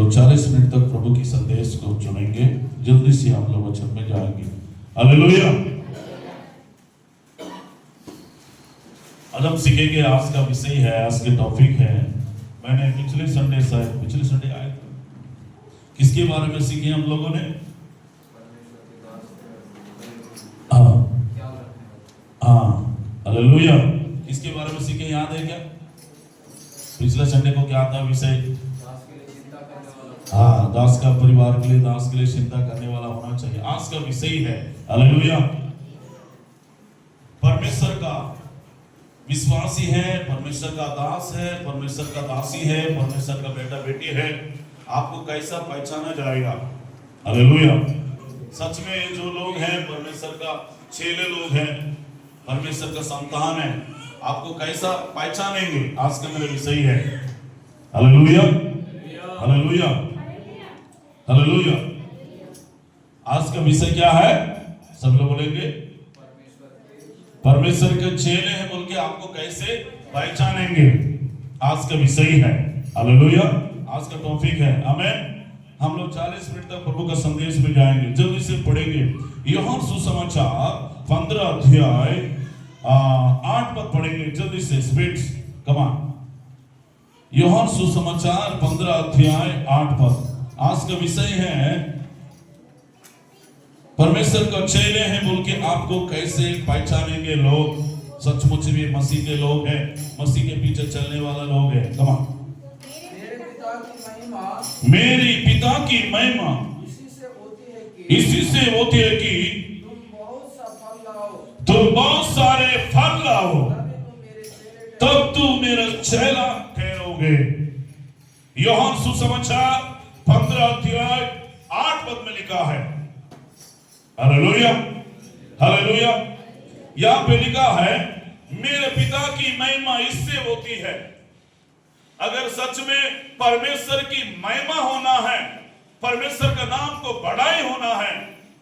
लोग 40 मिनट तक प्रभु की संदेश को सुनेंगे। जल्दी से हम लोग वचन में जाएंगे। हालेलुया। आज हम सीखेंगे, आज का विषय है, आज के टॉपिक है, मैंने पिछले संडे आए थे, किसके बारे में सीखे हम लोगों ने? हालेलुया। किसके बारे में सीखे, याद है क्या? पिछले संडे को क्या था विषय? दास का परिवार के लिए, दास के लिए चिंता करने वाला होना चाहिए। आज का विषय है हालेलुया, परमेश्वर का विश्वासी है, परमेश्वर का दास है, परमेश्वर का दासी है, परमेश्वर का बेटा बेटी है, आपको कैसा पहचाना जाएगा? हालेलुया। सच में जो लोग हैं परमेश्वर का चेले लोग हैं, परमेश्वर का संतान है, आपको कैसा पहचानेंगे? आज का मेरा विषय है हालेलुया, हालेलुया, हालेलुया। आज का विषय क्या है? सब लोग बोलेंगे परमेश्वर के चेले हैं बोल के आपको कैसे पहचानेंगे? आज का विषय है हालेलुया, आज का टॉपिक है। आमीन। हम लोग 40 मिनट तक प्रभु का संदेश में जाएंगे। जल्दी से पढ़ेंगे यूहन्ना सुसमाचार 15 अध्याय 8 पद पढ़ेंगे। जल्दी से स्पीड्स, कम ऑन। यूहन्ना सुसमाचार 15 अध्याय 8 पद। आज का विषय है परमेश्वर का चेले हैं बोल के आपको कैसे पहचानेंगे लोग? सचमुच भी मसीह के लोग हैं, मसीह के पीछे चलने वाला लोग हैं। Come on. मेरी पिता की महिमा इसी से होती है कि तुम बहुत सारे फल लाओ, तब तुम मेरा चेला ठहरोगे। यूहन्ना सुसमाचार 15 अध्याय 8 पद में लिखा है हालेलुया, हालेलुया। यहां पे लिखा है मेरे पिता की महिमा इससे होती है। अगर सच में परमेश्वर की महिमा होना है, परमेश्वर का नाम को बड़ाई होना है,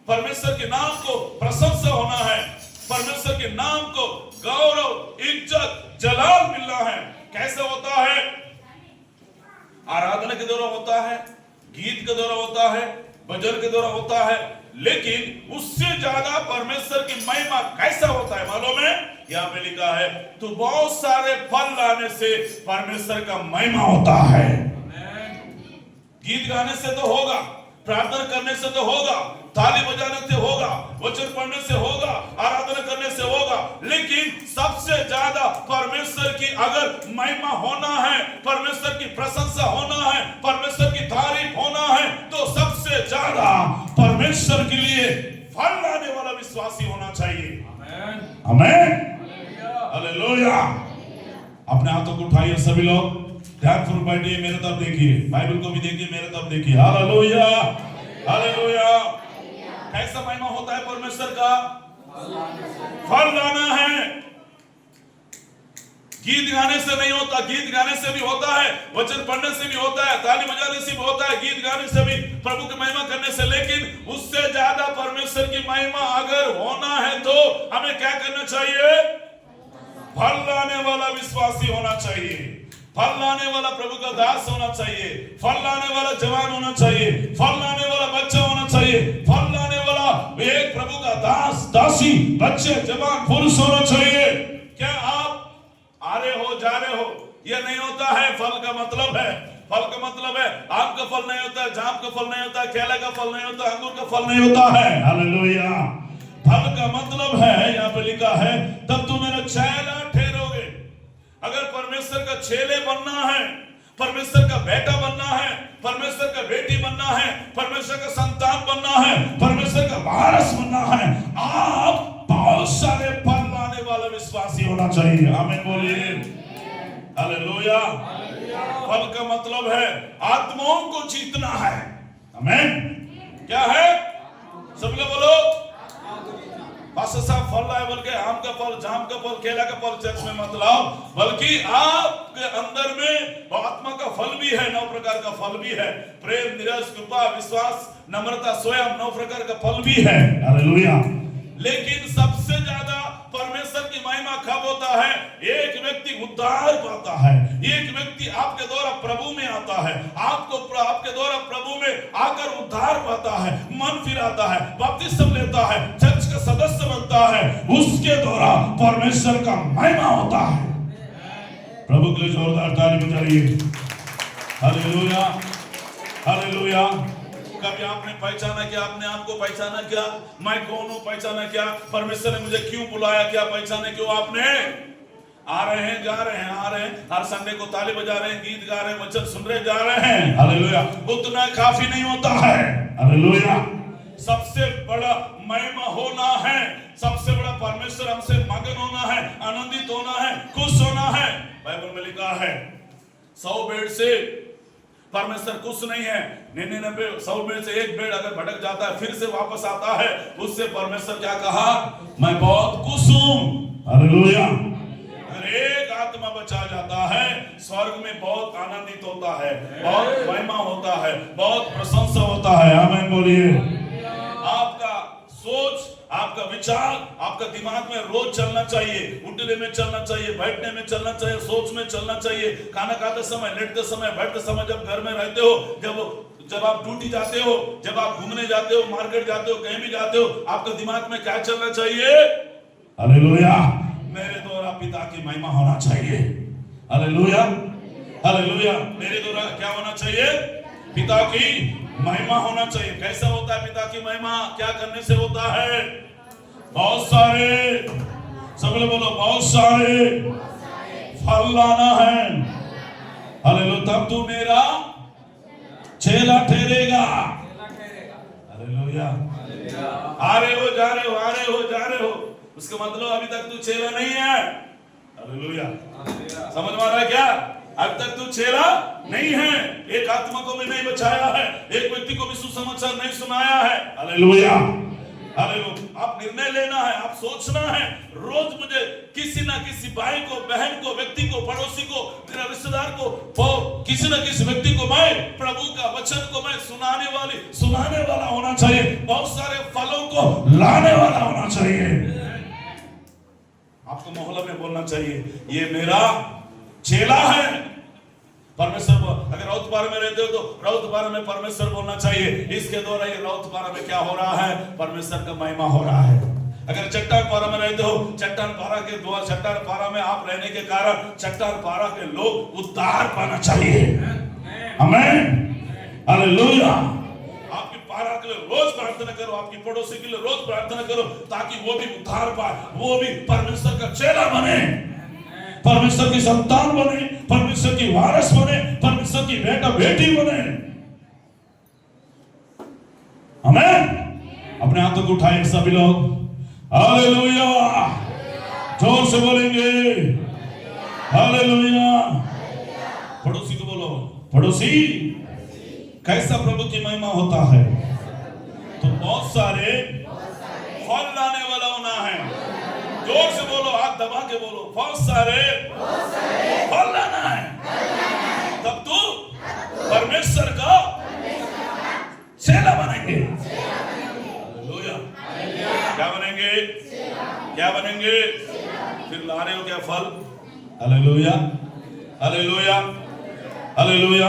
परमेश्वर के नाम को प्रशंसा होना है, परमेश्वर के नाम को गौरव, इज्जत, जलाल मिलना है, कैसे होता है? आराधना के द्वारा होता है, गीत के द्वारा होता है, भजन के द्वारा होता है, लेकिन उससे ज्यादा परमेश्वर की महिमा कैसा होता है मालूम है? यहाँ पे लिखा है तो बहुत सारे फल लाने से परमेश्वर का महिमा होता है। गीत गाने से तो होगा, प्रार्थना करने से तो होगा, ताली बजाने से होगा, वचन पढ़ने से होगा, आराधना करने से होगा, लेकिन सबसे ज्यादा परमेश्वर की अगर महिमा होना है, परमेश्वर की प्रशंसा होना है, परमेश्वर की तारीफ होना है, तो सबसे ज्यादा परमेश्वर के लिए फल लाने वाला विश्वासी होना चाहिए। आमीन, हालेलुया। अपने हाथों को उठाइए सभी लोग, ध्यानपूर्वक बैठिए, मेरे तरफ देखिए, बाइबल को भी देखिए, मेरे तरफ देखिए। Hallelujah, hallelujah. कैसा महिमा होता है परमेश्वर का? फल लाना है। गीत गाने से नहीं होता, गीत गाने से भी होता है, वचन पढ़ने से भी होता है, ताली बजाने से भी होता है, गीत गाने से भी, प्रभु की महिमा करने से, लेकिन उससे ज्यादा परमेश्वर की महिमा अगर होना है तो हमें क्या करना चाहिए? फल लाने वाला विश्वासी होना चाहिए, फल लाने वाला प्रभु का दास होना चाहिए, फल लाने वाला जवान होना चाहिए, फल लाने वाला बच्चा होना चाहिए, फल लाने वाला एक प्रभु का दास, दासी, बच्चे, जवान, पुरुष होना चाहिए। क्या आप आ रहे हो, जा रहे हो? यह नहीं होता है। फल का मतलब है, फल का मतलब है आम का फल नहीं होता है, जाम का फल नहीं होता है, केला का फल नहीं होता, अंगूर का फल नहीं होता है। हालेलुया। फल का मतलब है, यहाँ पे लिखा है तब तुम मेरा चेला ठहरोगे। अगर परमेश्वर का चेले बनना है, परमेश्वर का बेटा बनना है, परमेश्वर का बेटी बनना है, परमेश्वर का संतान बनना है, परमेश्वर का वारस बनना है, आप बहुत सारे फल लाने वाला विश्वासी होना चाहिए। आमीन बोलिए, हालेलुया। फल का मतलब है आत्माओं को जीतना है। आमीन। क्या है? सब लोग बोलो। फल लाए बोल के आम का फल, जाम का फल, केला का फल चर्च में मत लाओ, बल्कि आपके अंदर में आत्मा का फल भी है, 9 प्रकार का फल भी है। प्रेम, धीरज, कृपा, विश्वास, नम्रता, स्वयं 9 प्रकार का फल भी है। हालेलुया। लेकिन सबसे ज्यादा परमेश्वर की महिमा कब होता है? एक व्यक्ति उद्धार पाता है, एक व्यक्ति आपके द्वारा प्रभु में आता है, आपके द्वारा प्रभु में आकर उद्धार पाता है, मन फिराता है, बपतिस्म लेता है, चर्च का सदस्य बनता है, उसके द्वारा परमेश्वर का महिमा होता है। प्रभु के लिए जोरदार ताली बजाइए। Hallelujah, hallelujah. कभी आपने पहचाना क्या? अपने आप को पहचाना क्या? मैं कौन हूं? पहचाना क्या? परमेश्वर ने मुझे क्यों बुलाया? क्या पहचाने? क्यों आपने? आ रहे हैं, जा रहे हैं, आ रहे हैं, हर संडे को ताली बजा रहे हैं, गीत गा रहे हैं, वचन सुन रहे, जा रहे हैं। हालेलुया। उतना काफी नहीं होता है। हालेलुया। सबसे बड़ा महिमा होना है, सबसे बड़ा परमेश्वर हमसे मगन होना है, आनंदित होना है, खुश होना है। बाइबल में लिखा है 100 भेड़ से परमेश्वर खुश नहीं है। 99 100 भेड़ से एक भेड़ अगर भटक जाता है, फिर से वापस आता है, उससे परमेश्वर क्या कहा? मैं बहुत खुश हूं। हालेलुया। अगर एक आत्मा बचा जाता है, स्वर्ग में बहुत आनंदित होता है, बहुत महिमा होता है, बहुत प्रशंसा होता है। आमीन बोलिए। आपका सोच, आपका विचार, आपका दिमाग में रोज चलना चाहिए, उठने में चलना चाहिए, बैठने में चलना चाहिए, सोच में चलना चाहिए, खाना खाते समय, लेटते समय, बैठते समय, जब घर में रहते हो, जब आप ड्यूटी जाते हो, जब आप घूमने जाते हो, मार्केट जाते हो, कहीं भी जाते हो, आपके दिमाग में क्या चलना चाहिए? हालेलुया। मेरे द्वारा पिता की महिमा होना चाहिए। Hallelujah, hallelujah. मेरे द्वारा क्या होना चाहिए? पिता की महिमा होना चाहिए। कैसा होता है पिता की महिमा? क्या करने से होता है? बहुत सारे, सब लोग बोलो, बहुत सारे फल लाना है। हालेलुया। तब तू मेरा चेला ठहरेगा। हालेलुया। आ रहे हो, जा रहे हो, आ रहे हो, जा रहे हो, उसका मतलब अभी तक तू चेला नहीं है। हालेलुया। समझ में आ रहा है क्या? अब तक तू चेला नहीं है। एक आत्मा को भी नहीं बचाया है, एक व्यक्ति को भी सुसमाचार नहीं सुनाया है। Hallelujah, hallelujah. आप निर्णय लेना है, आप सोचना है, रोज मुझे किसी ना किसी भाई को, बहन को, व्यक्ति को, पड़ोसी को, मेरा रिश्तेदार को, किसी ना किसी व्यक्ति को मैं प्रभु का वचन को मैं सुनाने वाला होना चाहिए, बहुत सारे फलों को लाने वाला होना चाहिए। आपको मोहल्ला में बोलना चाहिए, ये मेरा चेला है। परमेश्वर, अगर राउतपारा में रहते हो तो राउतपारा में परमेश्वर बोलना चाहिए। इसके द्वारा ये राउतपारा में क्या हो रहा है? परमेश्वर का महिमा हो रहा है। अगर चट्टान पारा में रहते हो, चट्टान पारा के द्वारा, चट्टान पारा में आप रहने के कारण चट्टान पारा के लोग उद्धार पाना चाहिए। आमीन, हालेलुया। आपकी पारा के लिए रोज प्रार्थना करो, आपकी पड़ोसी के लिए रोज प्रार्थना करो, ताकि वो भी उद्धार पाए, वो भी परमेश्वर का चेला बने, परमेश्वर की संतान बने, परमेश्वर की वारिस बने, परमेश्वर की बेटा बेटी बने। आमीन। अपने हाथों को उठाएं सभी लोग। हालेलुया। जोर से बोलेंगे हालेलुया। पड़ोसी को बोलो, पड़ोसी कैसा प्रभु की महिमा होता है? तो बहुत सारे फल लाने वाला होना है। जोर से बोलो, हाथ दबा के बोलो, बहुत सारे फल लाना है, तब तू परमेश्वर का चेला बनेंगे। हालेलुया। क्या बनेंगे? क्या बनेंगे? फिर ला रहे हो क्या फल? Hallelujah, hallelujah, hallelujah,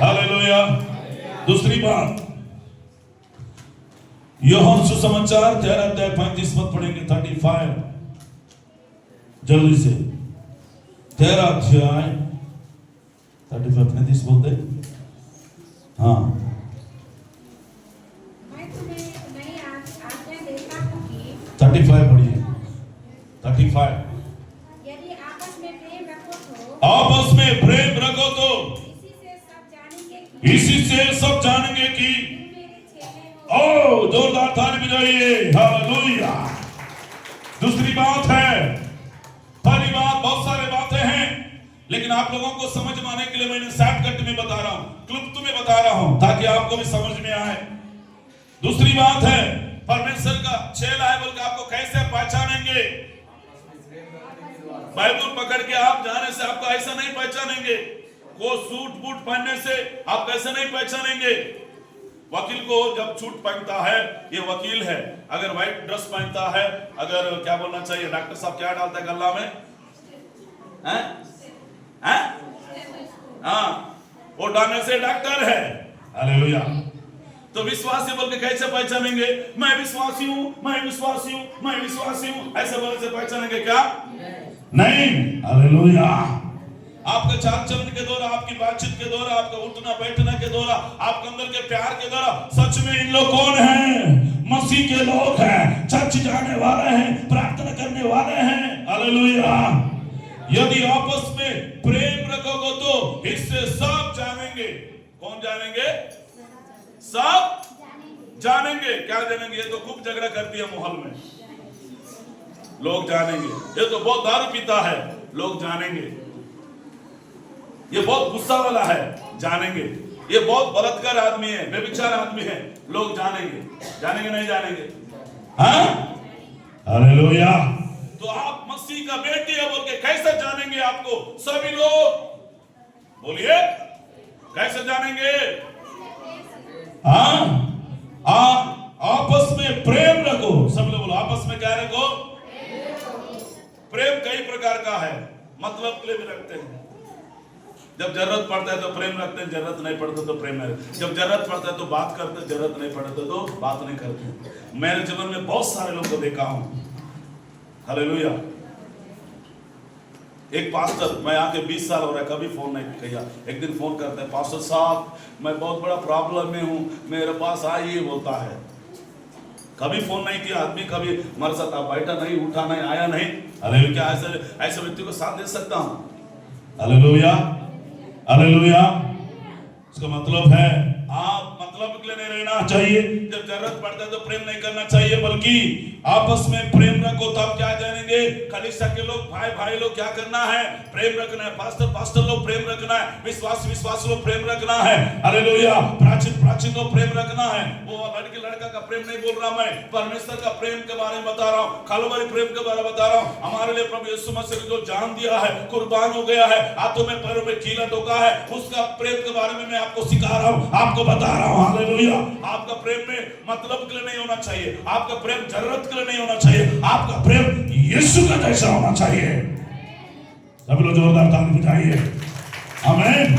hallelujah. दूसरी बात, यूहन्ना सुसमाचार 13 अध्याय 35 पद पढ़ेंगे, 35, जल्दी से। 13 अध्याय 35 35 बोलते। हाँ, मैं तुम्हें नई आज्ञा देता हूं कि 35 पढ़िए। 35, यदि आपस में प्रेम रखो तो, आपस में प्रेम रखो तो इसी से सब जानेंगे कि तुम मेरे चेले हो। ओ, जोरदार ताली बजाइए। हालेलुया। दूसरी बात है, पहली बात, बहुत सारे बातें हैं, लेकिन आप लोगों को समझ में आने के लिए मैंने शॉर्टकट में बता रहा हूं, क्लुप्त में बता रहा हूं, ताकि आपको भी समझ में आए। दूसरी बात है, परमेश्वर का चेला है बोलकर आपको कैसे पहचानेंगे? बाइबल पकड़ के आप जाने से आपको ऐसा नहीं पहचानेंगे, वो सूट बूट पहनने से आप कैसे नहीं पहचानेंगे? वकील को जब सूट पहनता है, ये वकील है। अगर व्हाइट ड्रेस पहनता है, अगर क्या बोलना चाहिए, डॉक्टर साहब क्या डालता है गला में, हैं हैं, हाँ, वो डालने से डॉक्टर है। हालेलुया। तो विश्वासी बोल के कैसे पहचानेंगे? मैं विश्वासी हूं, मैं विश्वासी हूं, मैं विश्वासी हूं, ऐसे बोलने से पहचानेंगे क्या? नहीं। हालेलुया। आपके चाल चलन के द्वारा, आपकी बातचीत के द्वारा, आपका उठना बैठना के द्वारा, आपके अंदर के प्यार के द्वारा, सच में इन लोग कौन हैं? मसीह के लोग हैं, चर्च जाने वाले हैं, प्रार्थना करने वाले हैं। हालेलुया। यदि आपस में प्रेम रखोगे तो इससे सब जानेंगे। कौन जानेंगे? सब जानेंगे। क्या जानेंगे? ये तो खूब झगड़ा करती है मोहल्ले में, लोग जानेंगे। ये तो बहुत दारू पीता है, लोग जानेंगे। ये बहुत गुस्सा वाला है, जानेंगे। ये बहुत बलात्कार आदमी है, बेविचार आदमी है, लोग जानेंगे। जानेंगे नहीं जानेंगे? हाँ, हालेलुया। तो आप मसीह का बेटी है बोल के कैसे जानेंगे? आपको सभी लोग बोलिए, कैसे जानेंगे? हाँ, आपस में प्रेम रखो। सब लोग बोलो, आपस में क्या रखो? प्रेम कई प्रकार का है, मतलब के लिए भी रखते हैं। जब जरूरत पड़ता है तो प्रेम रखते हैं, जरूरत नहीं पड़ता तो प्रेम नहीं। जब जरूरत पड़ता है तो बात करते हैं, जरूरत नहीं पड़ता तो बात नहीं करते। मेरे जीवन में बहुत सारे लोगों को देखा हूं। हालेलुया। एक पास्टर, मैं आके 20 साल हो रहा है, कभी फोन नहीं किया। एक दिन फोन करते हैं, पास्टर साहब मैं बहुत बड़ा प्रॉब्लम में हूं, मेरे पास आइए, बोलता है। कभी फोन नहीं किया आदमी, कभी हमारे साथ आप बैठा नहीं, उठा नहीं, आया नहीं। हालेलुया। क्या ऐसे व्यक्ति को साथ दे सकता हूं? Hallelujah, hallelujah. इसका मतलब है आप मतलब के लिए नहीं रहना चाहिए। जब जरूरत पड़ता है तो प्रेम नहीं करना चाहिए, बल्कि आपस में प्रेम रखो। तब क्या जानेंगे? कलीसिया के लोग, भाई भाई लोग क्या करना है? प्रेम रखना है। पास्टर पास्टर लोग प्रेम रखना है। विश्वास लोग प्रेम रखना है। हालेलुया। प्राचीन लोग प्रेम रखना है। वो लड़की लड़का का प्रेम नहीं बोल रहा मैं, परमेश्वर का प्रेम के बारे में बता रहा हूँ, कलवरी प्रेम के बारे में बता रहा हूँ। हमारे लिए प्रभु यीशु मसीह ने जो जान दिया है, कुर्बान हो गया है, हाथों में पैरों में कीला ठोका है, उसका प्रेम के बारे में मैं आपको सिखा रहा हूँ, आपको बता रहा हूँ। हालेलुया। आपका प्रेम में मतलब के लिए नहीं होना चाहिए, आपका प्रेम जरूरत के लिए नहीं होना चाहिए, आपका प्रेम यीशु का जैसा होना चाहिए। सब लोग जोरदार ताली बजाइए। आमीन।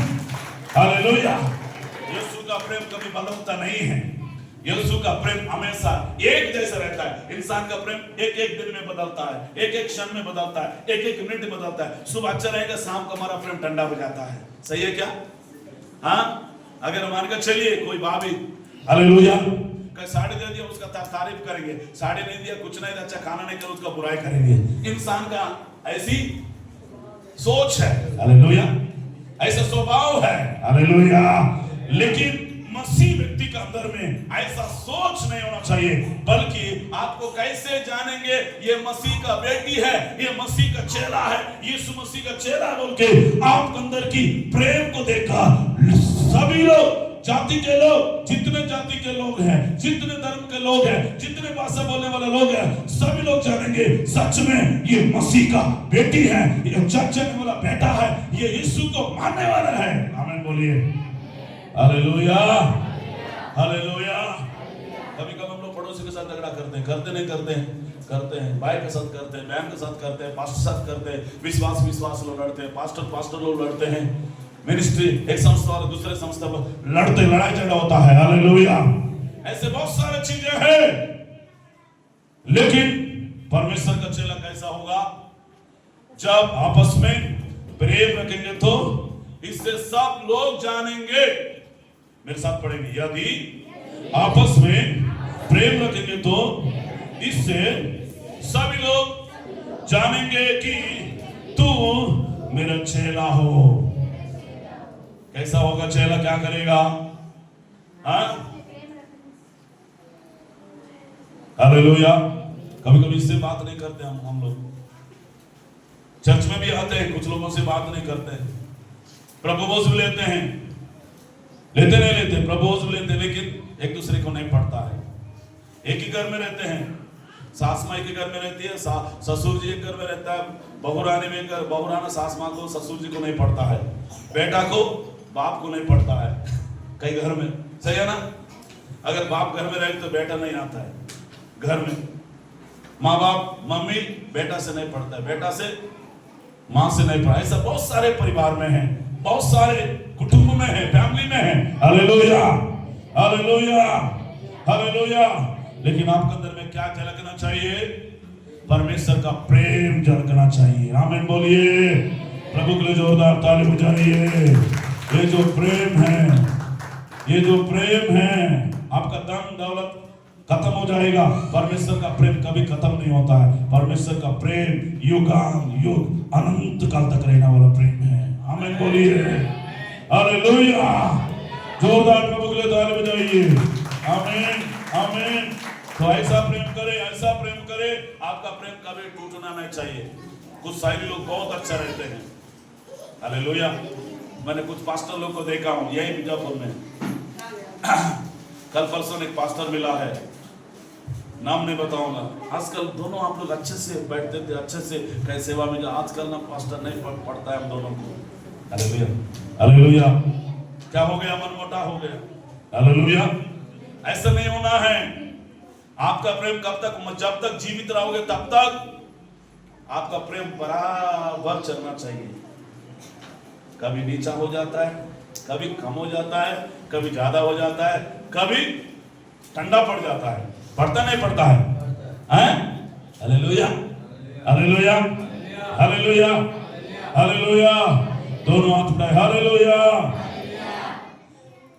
हालेलुया। यीशु का प्रेम कभी बदलता नहीं है। यीशु का प्रेम हमेशा एक जैसा रहता है। इंसान का प्रेम एक एक दिन में बदलता है, एक एक क्षण में बदलता है, एक एक मिनट में बदलता है। सुबह अच्छा रहेगा, शाम को हमारा प्रेम ठंडा हो जाता है। सही है क्या? हाँ। अगर मान कर चलिए कोई भाभी, हालेलुया, साड़ी दे दिया, उसका तारीफ करेंगे। साड़ी नहीं दिया, कुछ नहीं, अच्छा खाना नहीं कर, उसका बुराई करेंगे। इंसान का ऐसी सोच है। हालेलुया। ऐसा स्वभाव है। हालेलुया। लेकिन मसीह व्यक्ति के अंदर में ऐसा सोच नहीं होना चाहिए, बल्कि आपको कैसे जानेंगे ये मसीह का बेटी है, ये मसीह का चेला है, यीशु मसीह का चेला बोल के आपके अंदर की प्रेम को देखा सभी लोग, जाति के लोग, जितने जाति के लोग हैं, जितने धर्म के लोग हैं, जितने भाषा बोलने वाले लोग हैं, सभी लोग जानेंगे सच में ये मसीह का बेटी है, ये चर्च जाने वाला बेटा है, ये यीशु को मानने वाला है। आमीन बोलिए। Hallelujah, hallelujah. कभी कभी हम लोग पड़ोसी के साथ झगड़ा करते हैं, करते नहीं करते हैं? करते हैं। भाई के साथ करते हैं, बहन के साथ करते हैं, पास्टर साथ करते हैं, विश्वास लोग लड़ते हैं, पास्टर लोग लड़ते हैं, मिनिस्ट्री एक संस्था और दूसरे संस्था पर लड़ते, लड़ाई झगड़ा होता है। हालेलुया। ऐसे बहुत सारे चीजें हैं। लेकिन परमेश्वर का चेला कैसा होगा? जब आपस में प्रेम रखेंगे तो इससे सब लोग जानेंगे। मेरे साथ पढ़ेंगे, यदि आपस में प्रेम रखेंगे तो इससे सभी लोग जानेंगे कि तू मेरा चेला हो। कैसा होगा चेला? क्या करेगा? हाँ, हालेलुया। कभी कभी इससे बात नहीं करते हम लोग चर्च में भी आते हैं, कुछ लोगों से बात नहीं करते हैं, प्रपोज भी लेते हैं, लेते प्रपोज भी लेते, लेकिन एक दूसरे को नहीं पढ़ता है। एक ही घर में रहते हैं, सास माँ के घर में रहती है, ससुर जी एक घर में रहता है, बहुराना सास माँ को ससुर जी को नहीं पढ़ता है, बेटा को बाप को नहीं पढ़ता है, कई घर में। सही है ना? अगर बाप घर में रहे तो बेटा नहीं आता है घर में। माँ बाप मम्मी बेटा से नहीं पढ़ता है, बेटा से माँ से नहीं पढ़ा। ऐसा बहुत सारे परिवार में है, बहुत सारे कुटुंब में है, फैमिली में है। Hallelujah, hallelujah, hallelujah. लेकिन आपके अंदर में क्या झलकना चाहिए? परमेश्वर का प्रेम झलकना चाहिए। आमीन बोलिए। प्रभु के लिए जोरदार ताली बजाइए। ये जो प्रेम है, ये जो प्रेम है, आपका धन दौलत खत्म हो जाएगा, परमेश्वर का प्रेम कभी खत्म नहीं होता है। परमेश्वर का प्रेम युगान युग अनंत काल तक रहने वाला प्रेम है। आमीन बोलिए। हालेलुया। जोरदार प्रभु के लिए ताली बजाइए। आमीन, आमीन। तो ऐसा प्रेम करे, ऐसा प्रेम करे, आपका प्रेम कभी टूटना नहीं चाहिए। कुछ साइली लोग बहुत अच्छा रहते हैं। हालेलुया। मैंने कुछ पास्टर लोग को देखा हूं यही बीजापुर में। कल परसों एक पास्टर मिला है, नाम नहीं बताऊंगा। आजकल दोनों आप लोग अच्छे से बैठते थे, अच्छे से कई सेवा में जा। आजकल ना पास्टर नहीं पढ़ता है हम दोनों को। Hallelujah, hallelujah. क्या हो गया? मन मोटा हो गया। हालेलुया। ऐसा नहीं होना है। आपका प्रेम कब तक? जब तक जीवित रहोगे तब तक आपका प्रेम बराबर चलना चाहिए। कभी नीचा हो जाता है, कभी कम हो जाता है, कभी ज्यादा हो जाता है, कभी ठंडा पड़ जाता है। पड़ता नहीं पड़ता है? हैं? Hallelujah, hallelujah, hallelujah, hallelujah. दोनों हाथ उठाए। हालेलुया।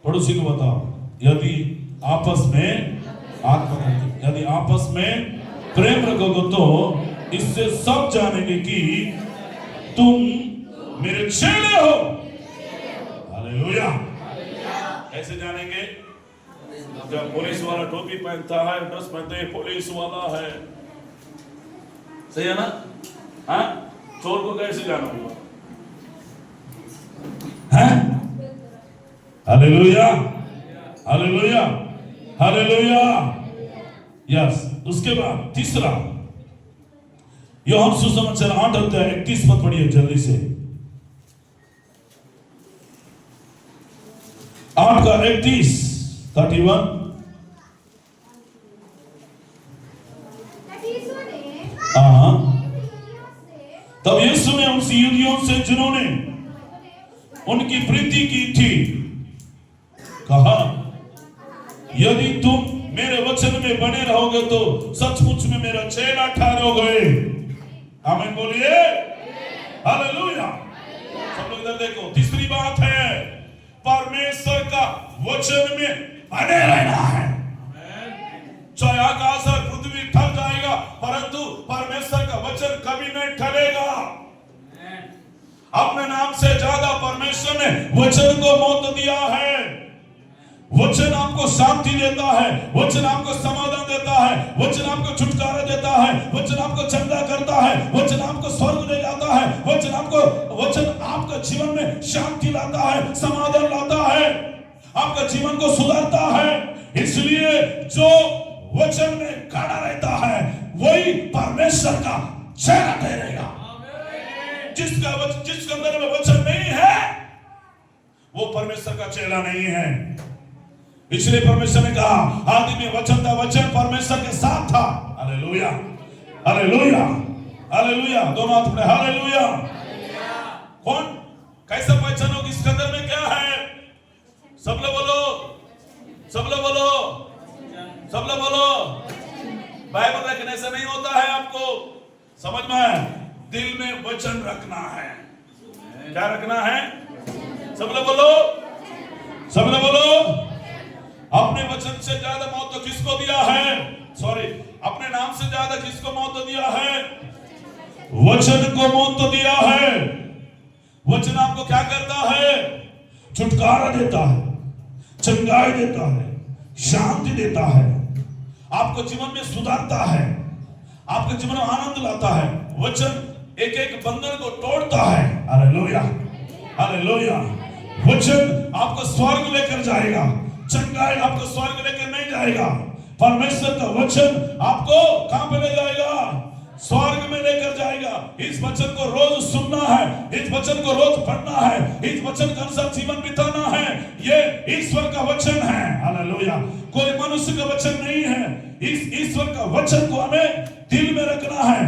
पड़ोसी को बताओ, यदि आपस में यदि आपस में प्रेम रखोगे तो इससे सब जानेंगे कि तुम मेरे चेले हो। हालेलुया। कैसे जानेंगे? जब पुलिस वाला टोपी पहनता है, ड्रेस पहनते हैं, पुलिस वाला है, सही है ना? हाँ? चोर को कैसे जानोगे? हैं? Hallelujah, hallelujah, hallelujah. यस। उसके बाद तीसरा, यूहन्ना सुसमाचार 8 अध्याय 31 पद पढ़िए जल्दी से। 8 का 31, 31। हाँ। तब यीशु ने उन यहूदियों से जिन्होंने उनकी प्रीति की थी कहा, यदि तुम मेरे वचन में बने रहोगे तो सचमुच में मेरा चेला ठहरोगे। आमीन बोलिए। हालेलुया। सब लोग इधर देखो। तीसरी बात है, परमेश्वर का वचन में बने रहना है। चाहे आकाश और पृथ्वी ठहर जाएगा, परंतु परमेश्वर का वचन कभी नहीं ठहरेगा। अपने नाम से ज्यादा परमेश्वर ने वचन को महत्व दिया है। वचन आपको शांति देता है, वचन आपको समाधान देता है, वचन आपको छुटकारा देता है, वचन आपको चंगा करता है, वचन आपको स्वर्ग ले जाता है, वचन आपका जीवन में शांति लाता है, समाधान लाता है, आपका जीवन को सुधारता है। इसलिए जो वचन में खड़ा रहता है वही परमेश्वर का चेला ठहरेगा। जिसके अंदर में वचन नहीं है वो परमेश्वर का चेला नहीं है। इसलिए परमेश्वर ने कहा, आदि में वचन था, वचन परमेश्वर के साथ था। Hallelujah, hallelujah, hallelujah. दोनों हाथ उठाए। हालेलुया। कौन कैसा पहचान होगी? इसके अंदर में क्या है? सब लोग बोलो, सब लोग बोलो, सब लोग बोलो। बाइबल रखने से नहीं होता है, आपको समझ में? दिल में वचन रखना है। क्या रखना है? सब लोग बोलो, सब लोग बोलो। अपने वचन से ज्यादा महत्व किसको दिया है? सॉरी, अपने नाम से ज्यादा किसको महत्व दिया है? वचन को महत्व दिया है। वचन आपको क्या करता है? छुटकारा देता है, चंगाई देता है, शांति देता है, आपको जीवन में सुधारता है, आपके जीवन में आनंद लाता है। वचन एक एक बंधन को तोड़ता है। Hallelujah, hallelujah. वचन आपको स्वर्ग लेकर जाएगा, चंगाई आपको स्वर्ग लेकर नहीं जाएगा। परमेश्वर का वचन आपको कहां पे ले जाएगा? स्वर्ग में लेकर जाएगा। इस वचन को रोज सुनना है, इस वचन को रोज पढ़ना है, इस वचन के अनुसार जीवन बिताना है। ये ईश्वर का वचन है। हालेलुया। कोई मनुष्य का वचन नहीं है, इस ईश्वर का वचन को हमें दिल में रखना है।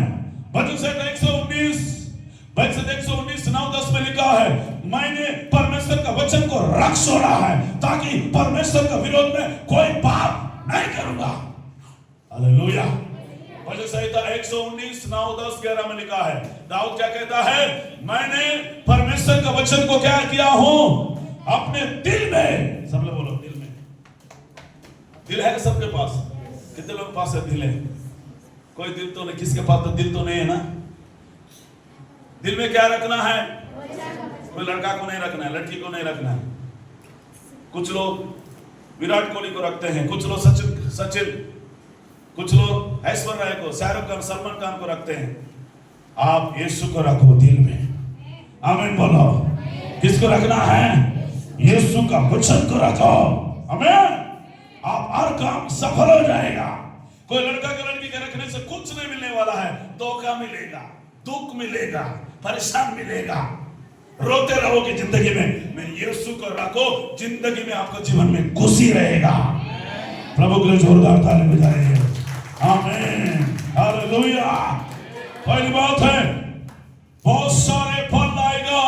भजन संहिता 119 9-10 में लिखा है, मैंने परमेश्वर का वचन को रख छोड़ा है ताकि परमेश्वर का विरोध में कोई पाप नहीं करूंगा। हालेलुया। भजन संहिता 119 9-10-11 में लिखा है, दाऊद क्या कहता है, मैंने परमेश्वर का वचन को क्या किया हूं अपने दिल में। सब लोग बोलो दिल में। दिल है सबके पास? कितने लोग पास है दिल है? कोई दिल तो नहीं, किसके पास तो दिल तो नहीं है ना। दिल में क्या रखना है? कोई लड़का को नहीं रखना है, लड़की को नहीं रखना है। कुछ लोग विराट कोहली को रखते हैं, कुछ लोग सचिन, कुछ लोग ऐश्वर्या राय को, शाहरुख खान, सलमान खान को रखते हैं। आप यीशु को रखो दिल में। आमीन बोलो। किसको रखना है? यीशु का वचन को रखो। आमीन। आप हर काम सफल हो जाएगा। कोई लड़का के लड़की के रखने से कुछ नहीं मिलने वाला है। धोखा मिलेगा, दुख मिलेगा, परेशान मिलेगा, रोते रहोगे जिंदगी में यीशु को रखो, जिंदगी में आपका जीवन में खुशी रहेगा। प्रभु के लिए जोरदार ताली बजाइए। आमीन। हालेलुया। पहली बात है, बहुत सारे फल लाएगा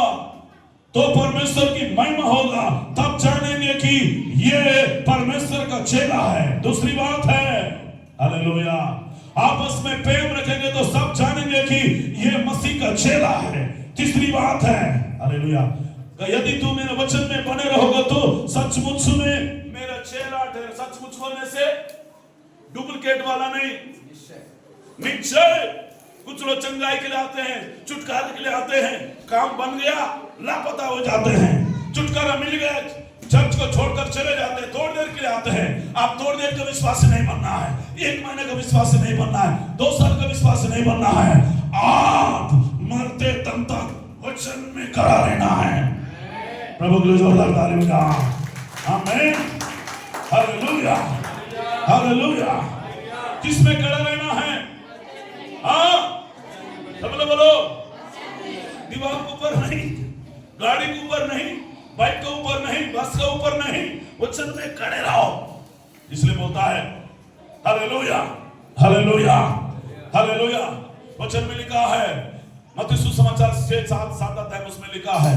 तो परमेश्वर की महिमा होगा, तब जानेंगे कि ये परमेश्वर का चेला है। दूसरी बात है, हालेलुया, आपस में प्रेम रखेंगे तो सब जानेंगे कि ये मसीह का चेला है। तीसरी बात है, हालेलुया, यदि तू मेरे वचन में बने रहोगे तो सचमुच में मेरा चेला ठहर। सचमुच बोलने से डुप्लीकेट वाला नहीं, निश्चय। कुछ लोग चंगाई के लिए आते हैं, छुटकारे के लिए आते हैं, काम बन गया लापता हो जाते हैं, छुटकारा मिल गया चर्च को छोड़कर चले जाते हैं, थोड़ी देर के लिए आते हैं। आप थोड़ी देर का विश्वास नहीं बनना है, 1 महीने का विश्वास नहीं बनना है, 2 साल का विश्वास नहीं बनना है। आप मरते दम तक वचन में खड़ा रहना है। प्रभु के लिए जोरदार ताली बजाओ। आमीन। Hallelujah, hallelujah. किसमें खड़ा रहना है? हाँ, सब लोग बोलो। दीवार के ऊपर नहीं, गाड़ी के ऊपर नहीं, बाइक के ऊपर नहीं, बस के ऊपर नहीं, वचन में खड़े रहो। इसलिए बोलता है, हालेलुया, हालेलुया, हालेलुया। वचन में लिखा है, मत्ती सुसमाचार 6-7 अध्याय उसमें लिखा है,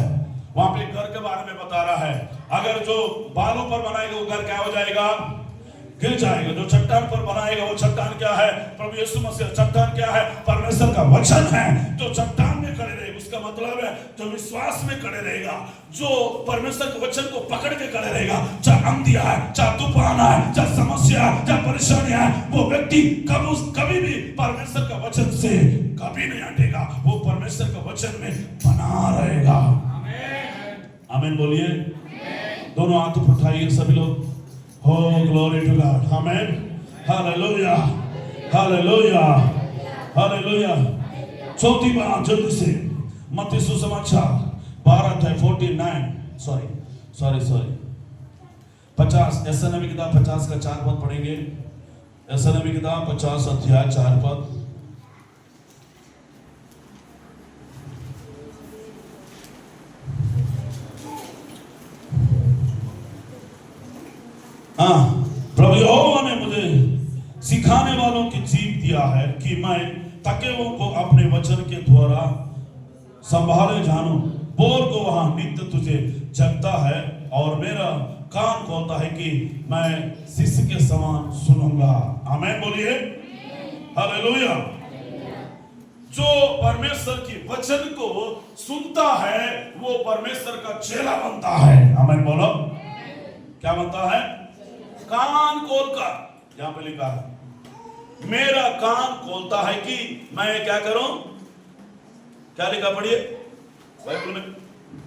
वहां पे घर के बारे में बता रहा है। अगर जो बालों पर बनाएगा वो घर क्या हो जाएगा? गिर जाएगा। जो चट्टान पर बनाएगा वो चट्टान क्या है? प्रभु यीशु मसीह। चट्टान क्या है? परमेश्वर का वचन है। जो चट्टान में खड़े रहेगा, उसका मतलब है जो विश्वास में खड़े रहेगा, जो परमेश्वर के वचन को पकड़ के खड़े रहेगा, चाहे अंधिया है, चाहे तूफान है, चाहे समस्या है, चाहे परेशानी है, वो व्यक्ति कभी भी परमेश्वर का वचन से कभी नहीं हटेगा। वो परमेश्वर का वचन में बना रहेगा। आमीन बोलिए। दोनों हाथ उठाइए सभी लोग। Oh, glory to God. Amen. Hallelujah. Hallelujah. Hallelujah. चौथी बात जल्दी से, मत्ती सुसमाचार 12:49 सॉरी 50 ऐसा नबी किताब 50 का 4 पद पढ़ेंगे। ऐसा नबी किताब 50 अध्याय 4 पद। हाँ, प्रभु यहोवा ने मुझे सिखाने वालों की जीव दिया है कि मैं तकेवों को अपने वचन के द्वारा संभाले जानूं। बोर को वहां नित्य तुझे जगता है और मेरा कान खोलता है कि मैं शिष्य के समान सुनूंगा। आमीन बोलिए। हालेलुया। जो परमेश्वर की वचन को सुनता है वो परमेश्वर का चेला बनता है। आमीन बोलो। क्या बनता है? कान खोलकर। यहां पे लिखा है, मेरा कान खोलता है कि मैं क्या करूं? क्या लिखा पढ़िए बाइबल में।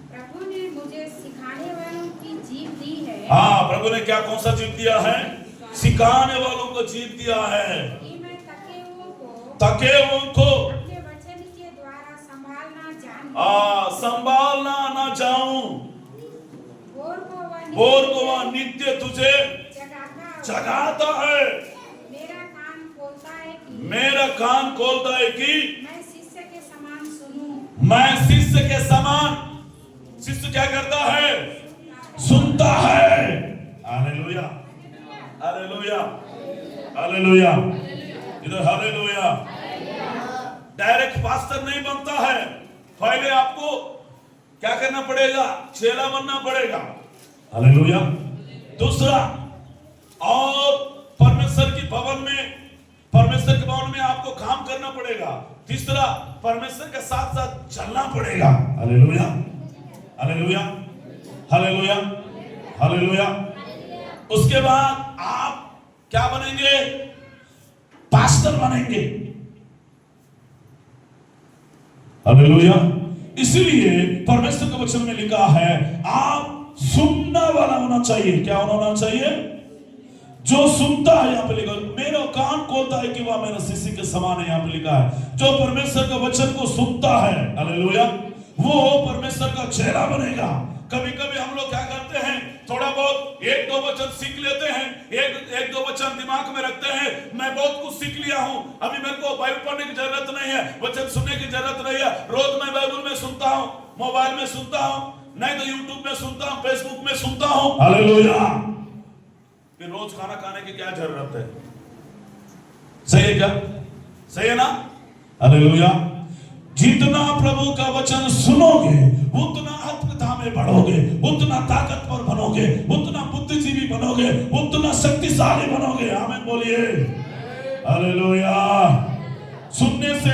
प्रभु ने मुझे सिखाने वालों की जीभ दी है। हाँ, प्रभु ने क्या, कौन सा जीभ दिया है? सिखाने वालों को जीभ दिया है कि मैं तकेवों को अपने वचन के द्वारा संभालना संभालना ना जाऊं। बोर को वह नित्य तुझे जगाता है। मेरा कान खोलता है कि मेरा कान खोलता है कि मैं शिष्य के समान सुनूं। मैं शिष्य के समान, शिष्य क्या करता है? सुनता है। हालेलुया, हालेलुया, हालेलुया, इधर हालेलुया। डायरेक्ट पास्टर नहीं बनता है, पहले आपको क्या करना पड़ेगा? चेला बनना पड़ेगा। हालेलुया। दूसरा, और परमेश्वर के भवन में आपको काम करना पड़ेगा। तीसरा, परमेश्वर के साथ साथ चलना पड़ेगा। Hallelujah, hallelujah, hallelujah, hallelujah. उसके बाद आप क्या बनेंगे? पास्टर बनेंगे। हालेलुया। इसलिए परमेश्वर के वचन में लिखा है, आप सुनने वाला होना चाहिए। क्या होना चाहिए? जो सुनता है। यहाँ पे लिखा, मेरा कान खोलता है कि वह मेरा शिष्य के समान है। यहाँ पे लिखा है, जो परमेश्वर के वचन को सुनता है, हालेलुया, वो परमेश्वर का चेला बनेगा। कभी कभी हम लोग क्या करते हैं? थोड़ा बहुत एक दो वचन सीख लेते हैं, एक दो वचन दिमाग में रखते हैं। मैं बहुत कुछ सीख लिया हूं, अभी मेरे को बाइबल पढ़ने की जरूरत नहीं है, वचन सुनने की जरूरत नहीं है। रोज मैं बाइबल में सुनता हूं, मोबाइल में सुनता हूं, नहीं तो यूट्यूब में सुनता हूं, फेसबुक में सुनता हूं। हालेलुया। फिर रोज खाना खाने की क्या जरूरत है? सही है क्या? सही है ना? हालेलुया। जितना प्रभु का वचन सुनोगे, उतना आत्मता में बढ़ोगे, उतना ताकतवर बनोगे, उतना बुद्धिजीवी बनोगे, उतना शक्तिशाली बनोगे। आमीन बोलिए। हालेलुया। सुनने से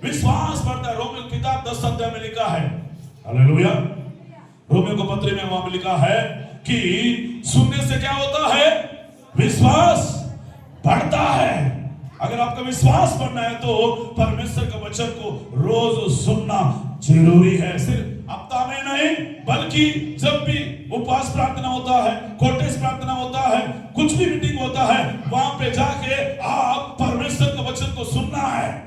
विश्वास बढ़ता है। रोमियो किताब 10 अध्याय में लिखा है, हालेलुया, रोमियो को पत्री में वहां लिखा है कि सुनने से क्या होता है? विश्वास बढ़ता है। अगर आपका विश्वास बढ़ना है तो परमेश्वर के वचन को रोज सुनना जरूरी है। सिर्फ हफ्ता में नहीं, बल्कि जब भी उपवास प्रार्थना होता है, कोटेज प्रार्थना होता है, कुछ भी मीटिंग होता है, वहां पे जाके आप परमेश्वर के वचन को सुनना है।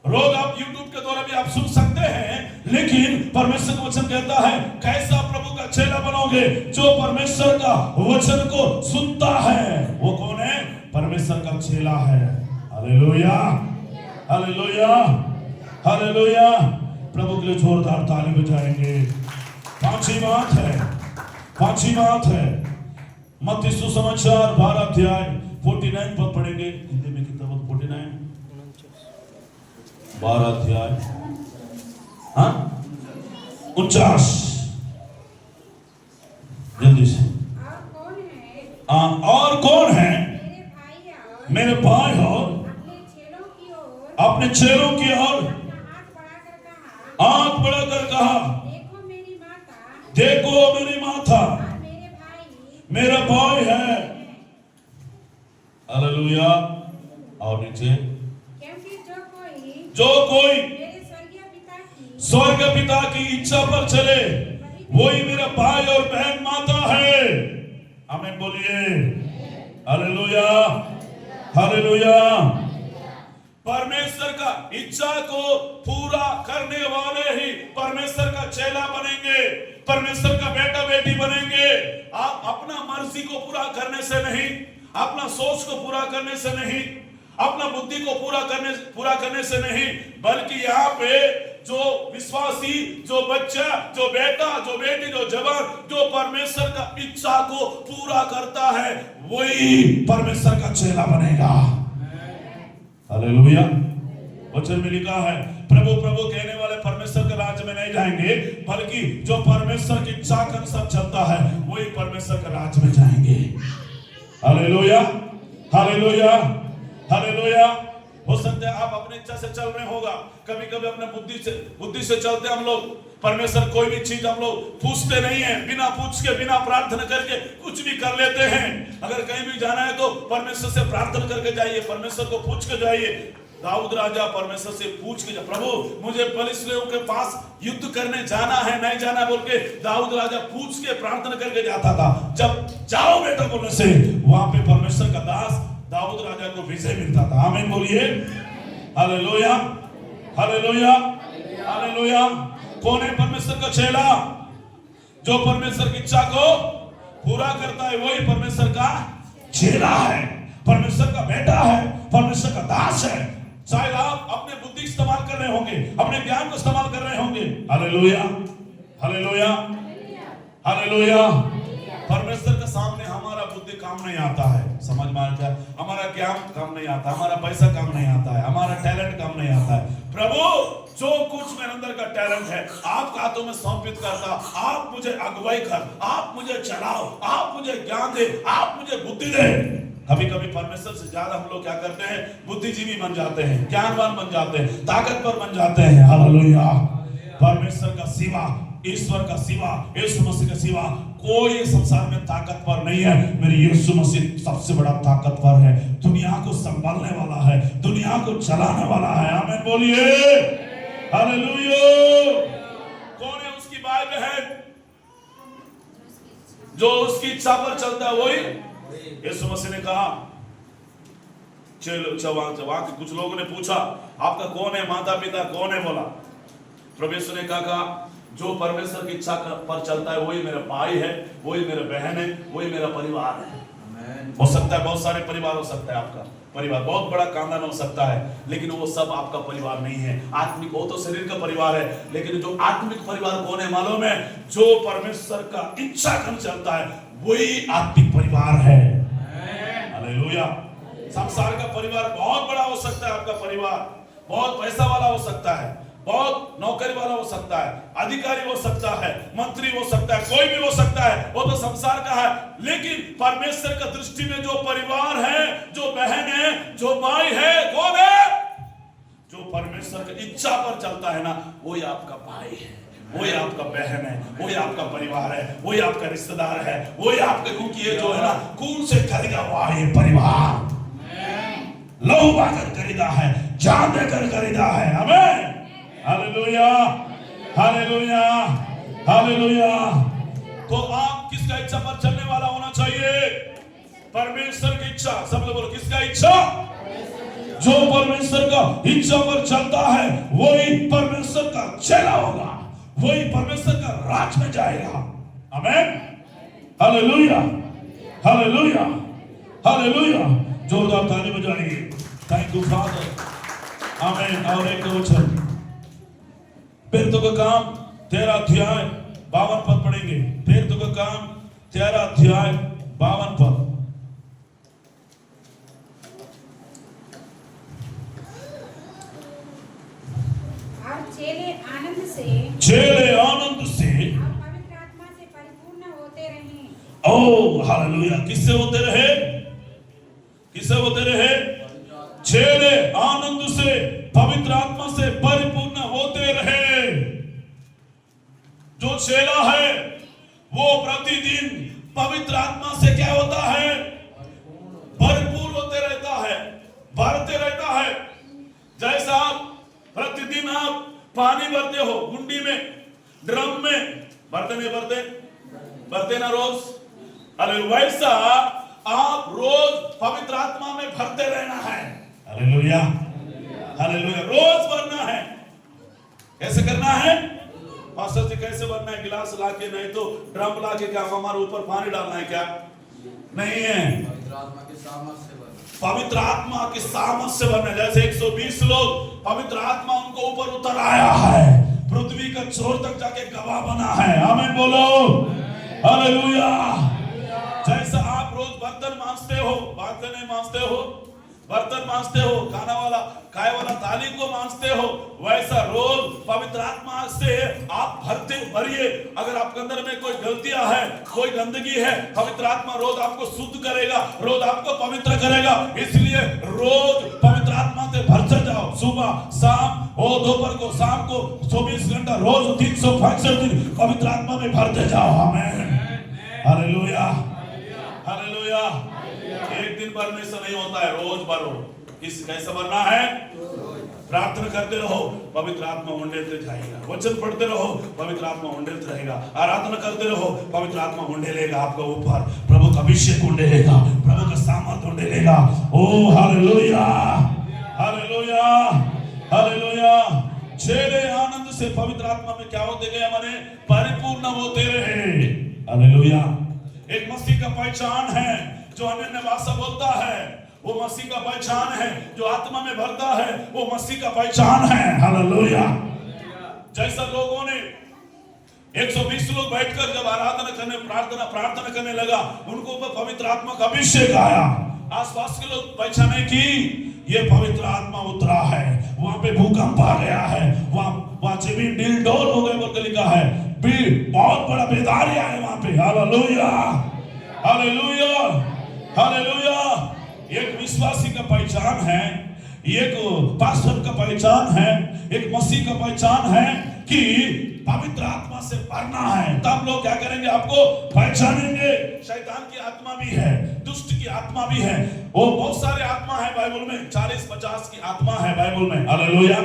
रोज आप YouTube के द्वारा भी आप सुन सकते हैं, लेकिन परमेश्वर का वचन कहता है, कैसा प्रभु का चेला बनोगे? जो परमेश्वर का वचन को सुनता है। वो कौन है? परमेश्वर का चेला है। Hallelujah, hallelujah, hallelujah. प्रभु के लिए जोरदार ताली बजाएंगे। पांचवी बात है मत्ती सुसमाचार 12 अध्याय 49 पद पढ़ेंगे। हिंदी में कितना पद? 49, 12 अध्याय 49, जल्दी से। और कौन है? मेरे भाई और अपने चेलों की ओर हाथ बढ़ाकर कहा, देखो मेरी माता, मेरा भाई है। हालेलुया। और नीचे, क्योंकि जो कोई स्वर्ग पिता की इच्छा पर चले, वही मेरा भाई और बहन माता है। आमीन बोलिए। Hallelujah, hallelujah. परमेश्वर का इच्छा को पूरा करने वाले ही परमेश्वर का चेला बनेंगे, परमेश्वर का बेटा बेटी बनेंगे। आप अपना मर्जी को पूरा करने से नहीं, अपना सोच को पूरा करने से नहीं, अपना बुद्धि को पूरा करने से नहीं, बल्कि यहाँ पे जो विश्वासी, जो बच्चा, जो बेटा, जो बेटी, जो जवान, जो परमेश्वर का इच्छा को पूरा करता है, वही परमेश्वर का चेला बनेगा। हालेलुया। वचन में लिखा है, प्रभु प्रभु कहने वाले परमेश्वर के राज्य में नहीं जाएंगे, बल्कि जो परमेश्वर की इच्छा के अनुसार चलता है, वही परमेश्वर के राज्य में जाएंगे। Hallelujah, hallelujah, hallelujah. हो सकता है आप अपनी इच्छा से चल रहे होगा, कभी कभी अपने बुद्धि से चलते हम लोग। परमेश्वर कोई भी चीज हम लोग पूछते नहीं है, बिना पूछ के, बिना प्रार्थना करके कुछ भी कर लेते हैं। अगर कहीं भी जाना है तो परमेश्वर से प्रार्थना करके जाइए, परमेश्वर को पूछ के जाइए। दाऊद राजा परमेश्वर से पूछ के, प्रभु मुझे फिलिस्तीनियों के पास युद्ध करने जाना है, नहीं जाना बोल के दाऊद राजा पूछ के प्रार्थना करके जाता था। जब जाओ बेटा बोलने से वहां पे परमेश्वर का दास दाऊद राजा को विजय मिलता था। आमीन बोलिए। Hallelujah, hallelujah, hallelujah. कौन है परमेश्वर का चेला? जो परमेश्वर की इच्छा को पूरा करता है, वही परमेश्वर का चेला है। परमेश्वर का बेटा है, परमेश्वर का दास है। शायद आप अपने बुद्धि इस्तेमाल कर रहे होंगे, अपने ज्ञान को इस्तेमाल कर रहे होंगे। Hallelujah, hallelujah, hallelujah. परमेश्वर के सामने हमारा बुद्धि काम नहीं आता है, समझ में आता है? हमारा ज्ञान काम नहीं आता, हमारा पैसा काम नहीं आता है, हमारा टैलेंट काम नहीं आता है। प्रभु जो कुछ मेरे अंदर का टैलेंट है आपके हाथों में समर्पित करता। आप मुझे अगुवाई कर, आप मुझे चलाओ, आप मुझे ज्ञान दे, आप मुझे बुद्धि दे। कभी कभी परमेश्वर से ज्यादा हम लोग क्या करते हैं, बुद्धिजीवी बन जाते हैं, ज्ञानवान बन जाते हैं, ताकतवर बन जाते हैं। हालेलुया। परमेश्वर का सिवा, ईश्वर का सिवा, यीशु मसीह का सिवा कोई संसार में ताकतवर नहीं है। मेरे यीशु मसीह सबसे बड़ा ताकतवर है, दुनिया को संभालने वाला है, दुनिया को चलाने वाला है। आमीन बोलिए, हालेलुया। कौन है उसकी भाई बहन जो उसकी इच्छा पर चलता है? वही यीशु मसीह ने कहा। चलो वहां कुछ लोगों ने पूछा आपका कौन है माता पिता, कौन है? बोला प्रभु यीशु ने कहा जो परमेश्वर की इच्छा पर चलता है वही मेरा भाई है, वही मेरा बहन है, वही मेरा परिवार है। हो सकता है बहुत सारे परिवार हो सकता है, आपका परिवार बहुत बड़ा खानदान हो सकता है, लेकिन वो सब आपका परिवार नहीं है। आत्मिक वो तो शरीर का परिवार है, लेकिन जो आत्मिक परिवार कौन है मालूम है? जो परमेश्वर का इच्छा कर चलता है वही आत्मिक परिवार है। हालेलुया। संसार का परिवार बहुत बड़ा हो सकता है, आपका परिवार बहुत पैसा वाला हो सकता है, बहुत नौकरी वाला हो सकता है, अधिकारी हो सकता है, मंत्री हो सकता है, कोई भी हो सकता है, वो तो संसार का है। लेकिन परमेश्वर का दृष्टि में जो परिवार है, जो बहन है, जो भाई है, कौन है? जो परमेश्वर की इच्छा पर चलता है ना, वही आपका भाई है, वही आपका बहन है, वही आपका परिवार है, वही आपका रिश्तेदार है, वही आपका, क्योंकि ये जो है ना खून से खरीदा हुआ ये परिवार, लहू बहाकर खरीदा है, जान देकर खरीदा है। आमीन, हालेलुया, हालेलुया, हालेलुया। तो आप किसका इच्छा पर चलने वाला होना चाहिए? परमेश्वर की इच्छा। सब लोग बोलो किसका इच्छा? जो परमेश्वर का इच्छा पर चलता है वही परमेश्वर का चेला होगा, वही परमेश्वर का राज में जाएगा। आमीन, हालेलुया, हालेलुया, हालेलुया। जोरदार ताली बजाइए। Thank you father. आमीन। और एक वचन प्रेरितों का काम 13 अध्याय 52 पद पढ़ेंगे। प्रेरितों का काम 13 अध्याय 52 पद। और चेले आनंद से और पवित्र आत्मा से परिपूर्ण होते रहें। Oh hallelujah. किससे होते रहे? किससे होते रहे? चेले आनंद से पवित्र आत्मा से परिपूर्ण होते रहे। जो चेला है वो प्रतिदिन पवित्र आत्मा से क्या होता है? परिपूर्ण होते रहता है, भरते रहता है। जैसा आप प्रतिदिन आप पानी भरते हो गुंडी में, ड्रम में, भरते नहीं भरते? भरते ना रोज? अरे वैसा आप रोज पवित्र आत्मा में भरते रहना है। Hallelujah, hallelujah. रोज भरना है। कैसे करना है? पास्टर जी कैसे भरना है? गिलास लाके नहीं तो ड्रम लाके क्या हमारे ऊपर पानी डालना है क्या? नहीं है। पवित्र आत्मा की सामर्थ से भरना है। जैसे 120 लोग पवित्र आत्मा उनको ऊपर उतर आया है, पृथ्वी का छोर तक जाके गवाह बना है। आमीन बोलो, हालेलुया। जैसा आप रोज बर्तन मांजते हो, बर्तन नहीं मांजते हो, बर्तन मांजते हो, खाना वाला खाए वाला थाली को मांजते हो, वैसा रोज पवित्र आत्मा से आप भरिए। अगर आपके अंदर में कोई गलतियां है, कोई गंदगी है, पवित्र आत्मा रोज आपको शुद्ध करेगा, रोज आपको पवित्र करेगा। इसलिए रोज पवित्र आत्मा से भरते जाओ। सुबह शाम और दोपहर को, शाम को 24 घंटा रोज 365 दिन पवित्र आत्मा में भरते जाओ। आमीन, हालेलुया, हालेलुया। एक दिन भरने से नहीं होता है, रोज भरो। किस कैसे भरना है? प्रार्थना करते रहो, पवित्र आत्मा उंडेलते जाएगा। वचन पढ़ते रहो, पवित्र आत्मा उंडेलते रहेगा। आराधना करते रहो, पवित्र आत्मा उंडेलेगा आपका ऊपर। प्रभु का अभिषेक उंडेलेगा, प्रभु का सामर्थ उंडेलेगा। ओ हालेलुया, हालेलुया, हालेलुया। चेले आनंद से पवित्र आत्मा में क्या होते गए? हमारे परिपूर्ण होते रहे। हालेलुया। एक मसीह का पहचान है जो अन्य भाषा बोलता है, वो मसीह का पहचान है। जो आत्मा में भरता है वो मसीह का पहचान है। हालेलुया। जैसा लोगों ने 120 लोग बैठकर जब आराधना करने प्रार्थना करने लगा, उनको ऊपर पवित्र आत्मा का अभिषेक आया। आसपास के लोग पहचाने कि ये पवित्र आत्मा उतरा है। वहां पे भूकंप आ गया है, वहां जमीन दिल डोल हो गए बोल के लिखा है। बहुत बड़ा बेदारी आया वहां पे। Hallelujah, hallelujah, hallelujah. एक विश्वासी का पहचान है, एक पास्टर का पहचान है, एक मसीह का पहचान है कि पवित्र आत्मा से भरना है। तब लोग क्या करेंगे? आपको पहचानेंगे। शैतान की आत्मा भी है, दुष्ट की आत्मा भी है। वो बहुत सारे आत्मा है बाइबल में, 40-50 की आत्मा है बाइबल में। हालेलुया।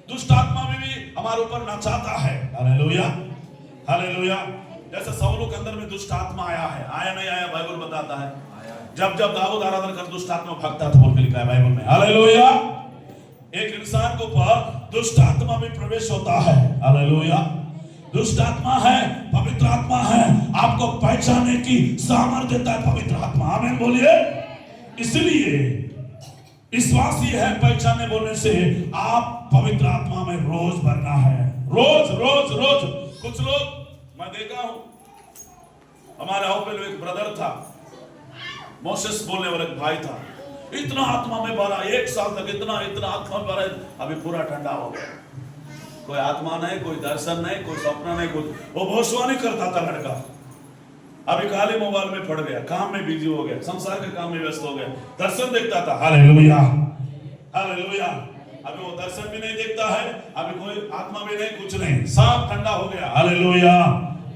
दुष्ट आत्मा भी हमारे ऊपर नचाता है। Hallelujah, hallelujah. जैसे साउल के अंदर में दुष्ट आत्मा आया है, आया नहीं आया बाइबल बताता है। जब दाऊद आराधना कर दुष्ट आत्मा भागता था बोल के लिखा है बाइबल में। हालेलुया। एक इंसान को पर दुष्ट आत्मा में प्रवेश होता है। हालेलुया। दुष्ट आत्मा है, पवित्र आत्मा है, आपको पहचानने की सामर्थ्य देता है पवित्र आत्मा। आमीन बोलिए। इसलिए विश्वास ये है, पहचानने बोलने से आप पवित्र आत्मा में रोज भरना है। रोज रोज रोज। कुछ लोग मैं देखा हूं, हमारे ऑफिस में एक ब्रदर था, मोसेस बोलने वाला एक भाई था। इतना आत्मा में भरा, 1 साल तक इतना आत्मा में भरा, अभी पूरा ठंडा हो गया। कोई आत्मा नहीं, कोई दर्शन नहीं, कोई सपना नहीं, कुछ। वो भविष्यवाणी करता था लड़का, अभी खाली मोबाइल में पड़ गया, काम में बिजी हो गया, संसार के काम में व्यस्त हो गया। दर्शन देखता था। Hallelujah, hallelujah. अभी वो दर्शन भी नहीं देखता है, अभी कोई आत्मा भी नहीं, कुछ नहीं, सब ठंडा हो गया। हालेलुया।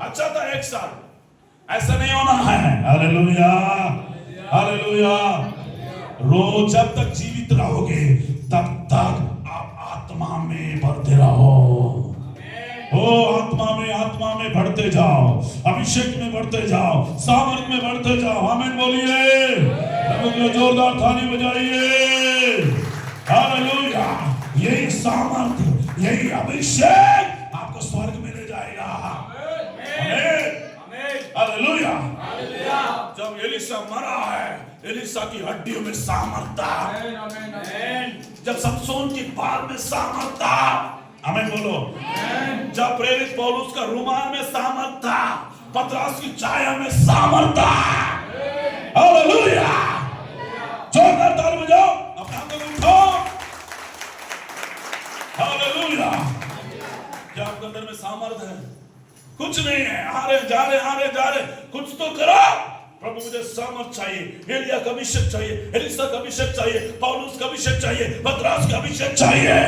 अच्छा था 1 साल, ऐसा नहीं होना है। Hallelujah, hallelujah. रोज जब तक जीवित रहोगे तब तक आप आत्मा में बढ़ते रहो। आत्मा में बढ़ते जाओ, अभिषेक में बढ़ते जाओ, सामर्थ में बढ़ते जाओ। आमीन बोलिए। जोरदार ताली बजाइए। हालेलुया। यही सामर्थ, यही अभिषेक आपको स्वर्ग में ले जाएगा। हालेलुया। जब एलिशा मरा है, एलिशा की हड्डियों में सामर्थ था। जब समसोन की बाल में सामर्थ था। आमीन बोलो। जब प्रेरित पौलुस का रुमाल में सामर्थ था, पतरस की छाया में सामर्थ था। हालेलुया। जोरदार ताली बजाओ, अपने हाथों को उठाओ। हालेलुया। जब आपके अंदर में सामर्थ है, कुछ नहीं है, आ रहे जा रहे, कुछ तो करो। प्रभु मुझे सामर्थ चाहिए, एलिया का अभिषेक चाहिए, एलिशा का अभिषेक चाहिए, पौलुस का अभिषेक चाहिए, पतरस का अभिषेक चाहिए।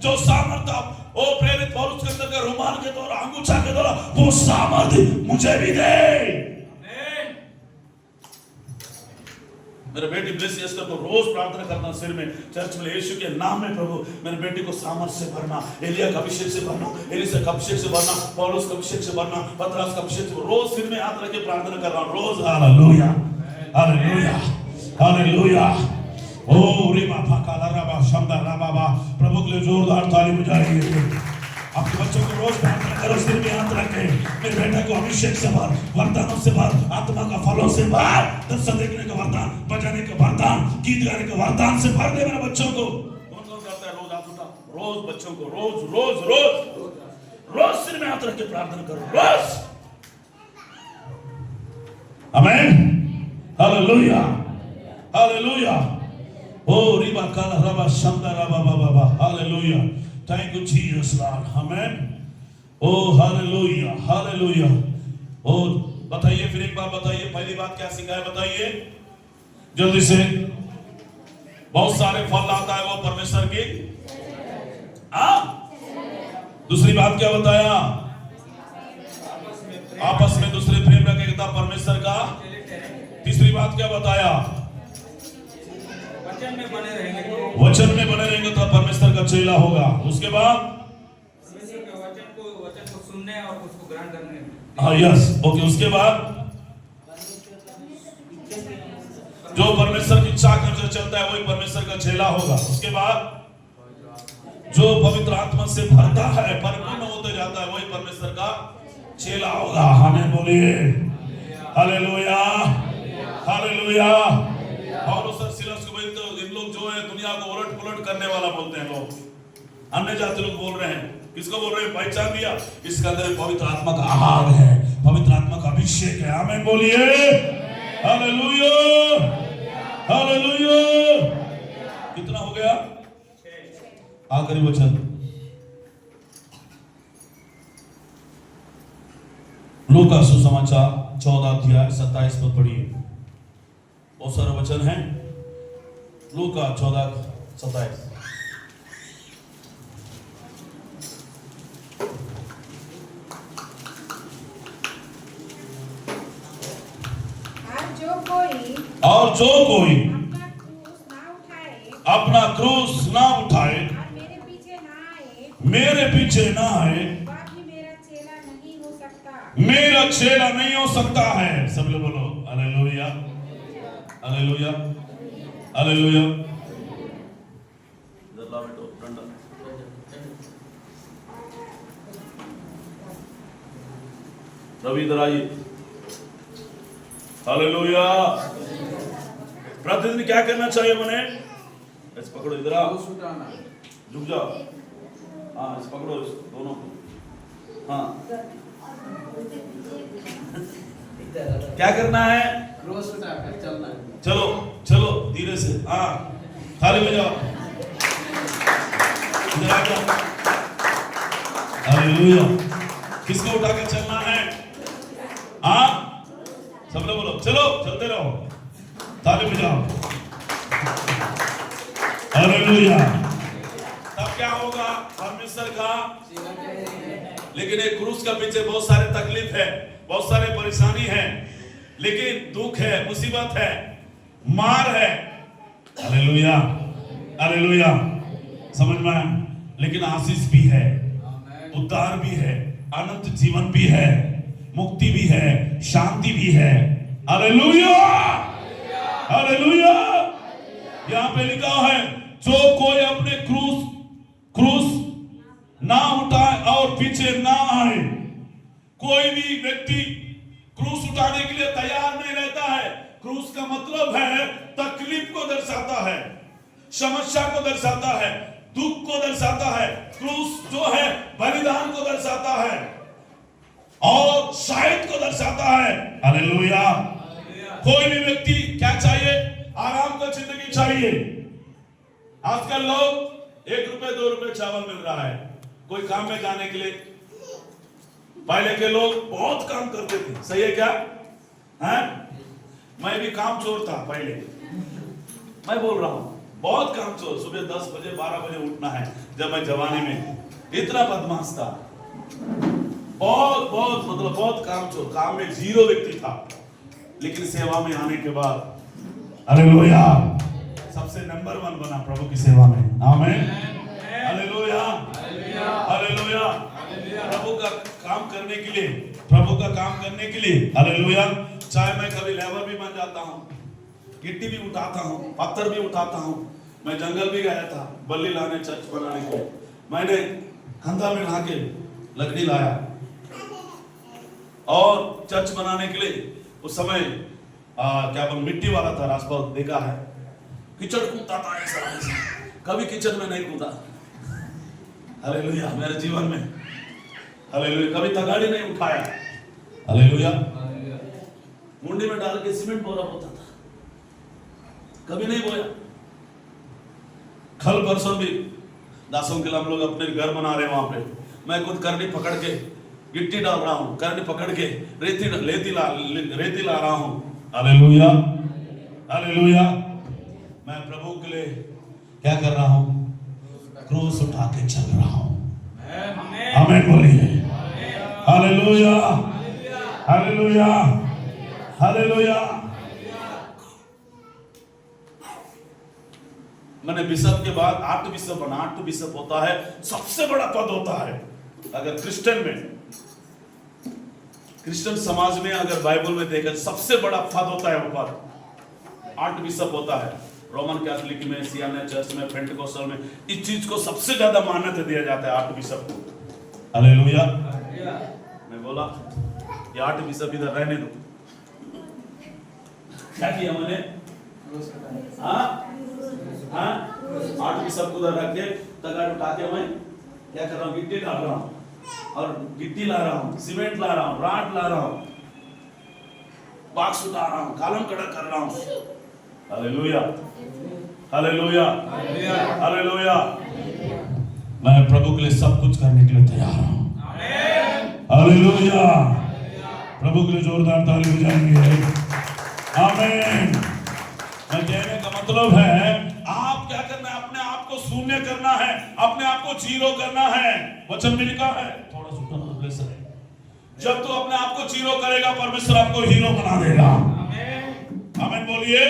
जो सामर्थ आप ओ प्रेरित पौलुस के अंदर का रुमाल के द्वारा, अंगूठा के द्वारा, वो सामर्थ मुझे भी दे। मेरे बेटी ब्लेस एस्टर को रोज प्रार्थना करना सिर में, चर्च में, यीशु के नाम में प्रभु मेरे बेटी को सामर्थ से भरना, एलिया का अभिषेक से भरना, एलिशा का अभिषेक से भरना, पौलुस का अभिषेक से भरना, पतरस का अभिषेक से। रोज सिर में हाथ रख के प्रार्थना कर रहा हूं रोज। Hallelujah, hallelujah, hallelujah. ओ रे बाबा काला राबा शब्दा राबा। प्रभु के लिए जोरदार ताली बजाइए। आपके बच्चों को रोज प्रार्थना करो, सिर में हाथ रख के, मेरे बेटे को अभिषेक से भर, वरदानों से भर, आत्मा का फलों से भर, दर्शन देखने का वरदान, बजाने का वरदान, गीत गाने का वरदान से भर दे मेरे बच्चों को। कौन करता है? रोज हाथ उठा, रोज बच्चों को रोज सिर में हाथ रख के प्रार्थना करो रोज। आमीन। Hallelujah, hallelujah. ओ रिबा काला रबा शब्दा रबा बाबा। Hallelujah. Thank you Jesus Lord. Amen. Oh hallelujah, hallelujah. Oh बताइए, फिर एक बार बताइए, पहली बात क्या सीखा है बताइए जल्दी से। बहुत सारे फल लाता है वो परमेश्वर की। दूसरी बात क्या बताया? आपस में दूसरे प्रेम रखेगा परमेश्वर का। तीसरी बात क्या बताया? वचन में बने रहेंगे तो परमेश्वर का चेला होगा। उसके बाद परमेश्वर के वचन को सुनने और उसको ग्रहण करने। हाँ यस ओके। उसके बाद जो परमेश्वर की इच्छा कर चलता है वही परमेश्वर का चेला होगा। उसके बाद जो पवित्र आत्मा से भरता है, परिपूर्ण होते जाता है, वही परमेश्वर का चेला होगा। आमीन बोलिए। Hallelujah, hallelujah. और उस सिलसिले करने वाला बोलते हैं लोग, अन्य जाति लोग बोल रहे हैं। किसको बोल रहे हैं? पहचान दिया, इसके अंदर पवित्र आत्मा का आहार है, पवित्र आत्मा का अभिषेक है। आमीन बोलिए, हालेलुया, हालेलुया। कितना हो गया? आखिरी वचन लूका सुसमाचार 14 अध्याय 27 पद पढ़िए। बहुत सारे वचन हैं। लूका 14:27। और जो कोई अपना क्रूस ना उठाए मेरे पीछे ना आए मेरा चेला नहीं हो सकता है। सब लोग बोलो हालेलुया, हालेलुया, हालेलुया। रवि इधर आइए। हालेलुया। प्रतिदिन क्या करना चाहिए मने? इस पकड़ो, इधर आओ, झुक जाओ। हाँ, इस पकड़ो, इस दोनों को। हाँ, क्या करना है? क्रोस उठाकर चलना है। चलो चलो धीरे से। हाँ, थाली में जाओ, इधर आ जाओ। हालेलुया। किसको उठाकर चलना है? हाँ, सब लोग बोलो चलो, चलते रहो, थाली में जाओ। हालेलुया। तब क्या होगा? परमेश्वर का, लेकिन एक क्रूस का पीछे बहुत सारे तकलीफ है, बहुत सारे परेशानी है, लेकिन दुख है, मुसीबत है, मार है। Hallelujah, hallelujah. समझ में आया? लेकिन आशीष भी है, उद्धार भी है, अनंत जीवन भी है, मुक्ति भी है, शांति भी है। Hallelujah, hallelujah. यहाँ पे लिखा है, जो कोई अपने क्रूस ना उठाए और पीछे ना आए। कोई भी व्यक्ति क्रूस उठाने के लिए तैयार नहीं रहता है। क्रूस का मतलब है तकलीफ को दर्शाता है, समस्या को दर्शाता है, दुख को दर्शाता है। क्रूस जो है बलिदान को दर्शाता है और शायद को दर्शाता है। हालेलुया। कोई भी व्यक्ति क्या चाहिए? आराम का जिंदगी चाहिए। आजकल लोग 1 रुपए 2 रुपए चावल मिल रहा है कोई काम में जाने के लिए। पहले के लोग बहुत काम करते थे, सही है क्या? हैं? मैं भी काम चोर था पहले, मैं बोल रहा हूं, बहुत काम चोर। सुबह 10 बजे 12 बजे उठना है। जब मैं जवानी में इतना बदमाश था, बहुत बहुत मतलब बहुत काम चोर, काम में जीरो व्यक्ति था। लेकिन सेवा में आने के बाद हालेलुया सबसे नंबर 1 बना प्रभु की सेवा में। आमीन, हालेलुया, हालेलुया। प्रभु का काम करने के लिए, प्रभु का काम करने के लिए, हालेलुया। चाहे मैं कभी लेबर भी बन जाता हूँ, गिट्टी भी उठाता हूँ, पत्थर भी उठाता हूँ। मैं जंगल भी गया था बल्ली लाने, चर्च बनाने के लिए। मैंने कंधा में ढाके लकड़ी लाया और चर्च बनाने के लिए। उस समय क्या बोल मिट्टी वाला था, रास्ता देखा है, कीचड़ कूदता था ऐसा, कभी कीचड़ में नहीं कूदा। हालेलुया मेरे जीवन में, हालेलुया। कभी तगाड़ी नहीं उठाया, हालेलुया। मुंडी में डाल के सीमेंट बोरा होता था, कभी नहीं बोया। कल परसों भी दासों के लिए हम लोग अपने घर बना रहे हैं, वहां पे मैं खुद करनी पकड़ के गिट्टी डाल रहा हूं, करनी पकड़ के रेती ला रहा हूं। Hallelujah, hallelujah. मैं प्रभु के लिए क्या कर रहा हूं? क्रूस उठा के चल रहा हूं। आमीन बोलिए, हालेलुया, हालेलुया, हालेलुया। मैंने बिशप के बाद 8 बिशप बना। 8 बिशप होता है सबसे बड़ा पद होता है। अगर क्रिश्चियन समाज में अगर बाइबल में देखा सबसे बड़ा पद होता है वो पद 8 बिशप होता है। रोमन कैथोलिक में, सियाने चर्च में, पेंटिकोस्टल में इस चीज को सबसे ज्यादा मान्यता दिया जाता है 8 बिशप को। हालेलुया। मैं बोला ये 8 बिशप इधर रहने दो। क्या किया मैंने? हाँ हाँ, आठ भी सब उधर रख के तगाड़ उठा के मैं क्या कर रहा हूँ, गिट्टी डाल रहा हूँ और गिट्टी ला रहा हूँ, सीमेंट ला रहा हूँ, राड ला रहा हूँ, बाक्स उठा रहा हूँ, कॉलम खड़ा कर रहा हूँ। Hallelujah hallelujah hallelujah. मैं प्रभु के लिए सब कुछ करने के लिए तैयार हूँ। हालेलुया। प्रभु के लिए जोरदार ताली बजाएंगे। आमीन। मैं कहने का मतलब है आप क्या करना है, अपने आप को शून्य करना है, अपने आप को जीरो करना है। वचन में लिखा है, थोड़ा सुनना ब्लेस है, जब तू अपने आप को जीरो करेगा परमेश्वर आपको हीरो बना देगा। आमीन बोलिए।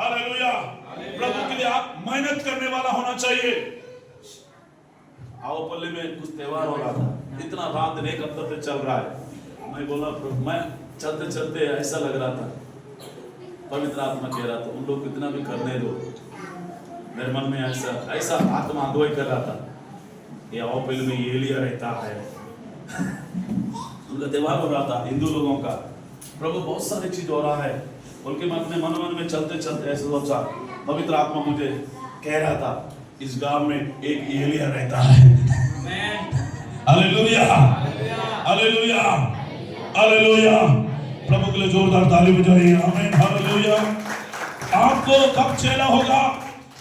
हालेलुया। प्रभु के लिए आप मेहनत करने वाला होना चाहिए। आओ पल्ले में कुछ त्योहार हो रहा था, इतना रात दिन एक हफ्ते से चल रहा है। मैं बोला मैं चलते चलते ऐसा लग रहा था, पवित्र आत्मा कह रहा था उन लोग को इतना भी करने दो। मेरे मन में ऐसा आत्मा अगुवाई कर रहा था, ये आओ पल्ले में एलिया रहता है। उनका त्योहार हो रहा था हिंदू लोगों का। प्रभु बहुत सारी चीज हो रहा है, उनके अपने मन में चलते चलते ऐसे सोचा, पवित्र आत्मा मुझे कह रहा था इस गांव में एक एलिया रहता है। Hallelujah hallelujah hallelujah. प्रभु के लिए जोरदार ताली बजाइए। आमीन हालेलुया। आपको कब चेला होगा,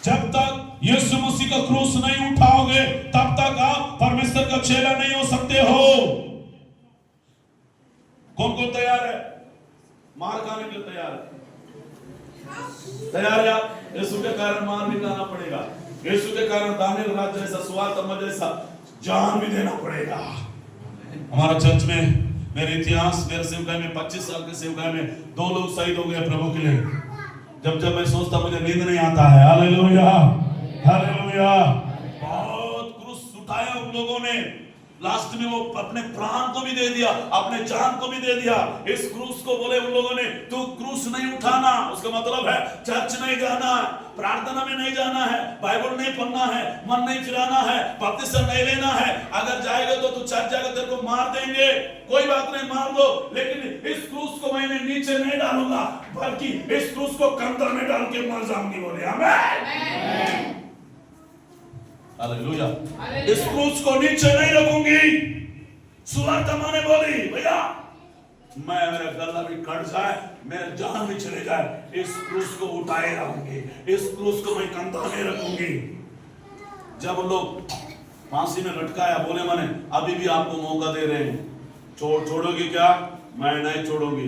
जब तक यीशु मसीह का क्रूस नहीं उठाओगे तब तक आप परमेश्वर का चेला नहीं हो सकते हो। कौन कौन तैयार है, मार खाने के लिए तैयार है? तैयार है आप? यीशु के कारण मार भी खाना पड़ेगा, यीशु के कारण दानियल राज जैसा, सुवार्ता जैसा जान भी देना पड़ेगा। हमारा चर्च में मेरे इतिहास, मेरे सेवकाई में 25 साल के सेवकाई में 2 लोग शहीद हो गए प्रभु के लिए। जब मैं सोचता मुझे नींद नहीं आता है। Hallelujah hallelujah. बहुत क्रूस उठाया उन लोगों ने, लास्ट में वो अपने प्राण को भी दे दिया, अपने जान को भी दे दिया। इस क्रूस को बोले उन लोगों ने तू क्रूस नहीं उठाना, उसका मतलब है चर्च नहीं जाना है, प्रार्थना में नहीं जाना है, बाइबल नहीं पढ़ना है, मन नहीं फिराना है, बपतिस्मा नहीं लेना है। अगर जाएगा तो तू चर्च जाएगा, तेरे को मार देंगे। कोई बात नहीं, मार दो, लेकिन इस क्रूस को मैंने नीचे नहीं डालूंगा, बल्कि इस क्रूस को कंधा में डाल के मर जाऊंगी। बोले आमीन हालेलुया। इस क्रूस को नीचे नहीं रखूंगी। सुवार्ता माने बोली भैया मैं, मेरा गला भी कट जाए, मेरा जान भी चले जाए, इस क्रूस को उठाए रहूंगी, इस क्रूस को मैं कंधा में रखूंगी। जब लोग फांसी में लटकाया, बोले मैंने अभी भी आपको मौका दे रहे हैं, छोड़ोगी क्या? मैं नहीं छोड़ूंगी।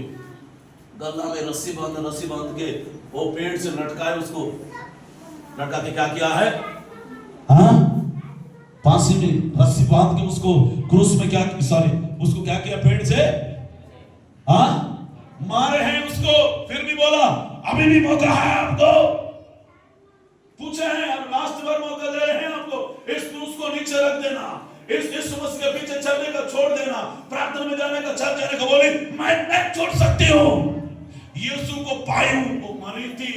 गला में रस्सी बांध के वो पेड़ से लटकाए, उसको लटका के क्या किया है? हाँ, फांसी में रस्सी बांध के उसको क्रूस में उसको क्या किया? पेड़ से हाँ मारे हैं उसको। फिर भी बोला अभी भी मौका है आपको, पूछे हैं अब लास्ट बार मौका दे रहे हैं आपको, इस क्रूस को नीचे रख देना, इस यीशु मसीह के पीछे चलने का छोड़ देना, प्रार्थना में जाने का, चर्च जाने का। बोले मैं नहीं छोड़ सकती हूँ। यीशु को पाई हूँ, वो मरी थी,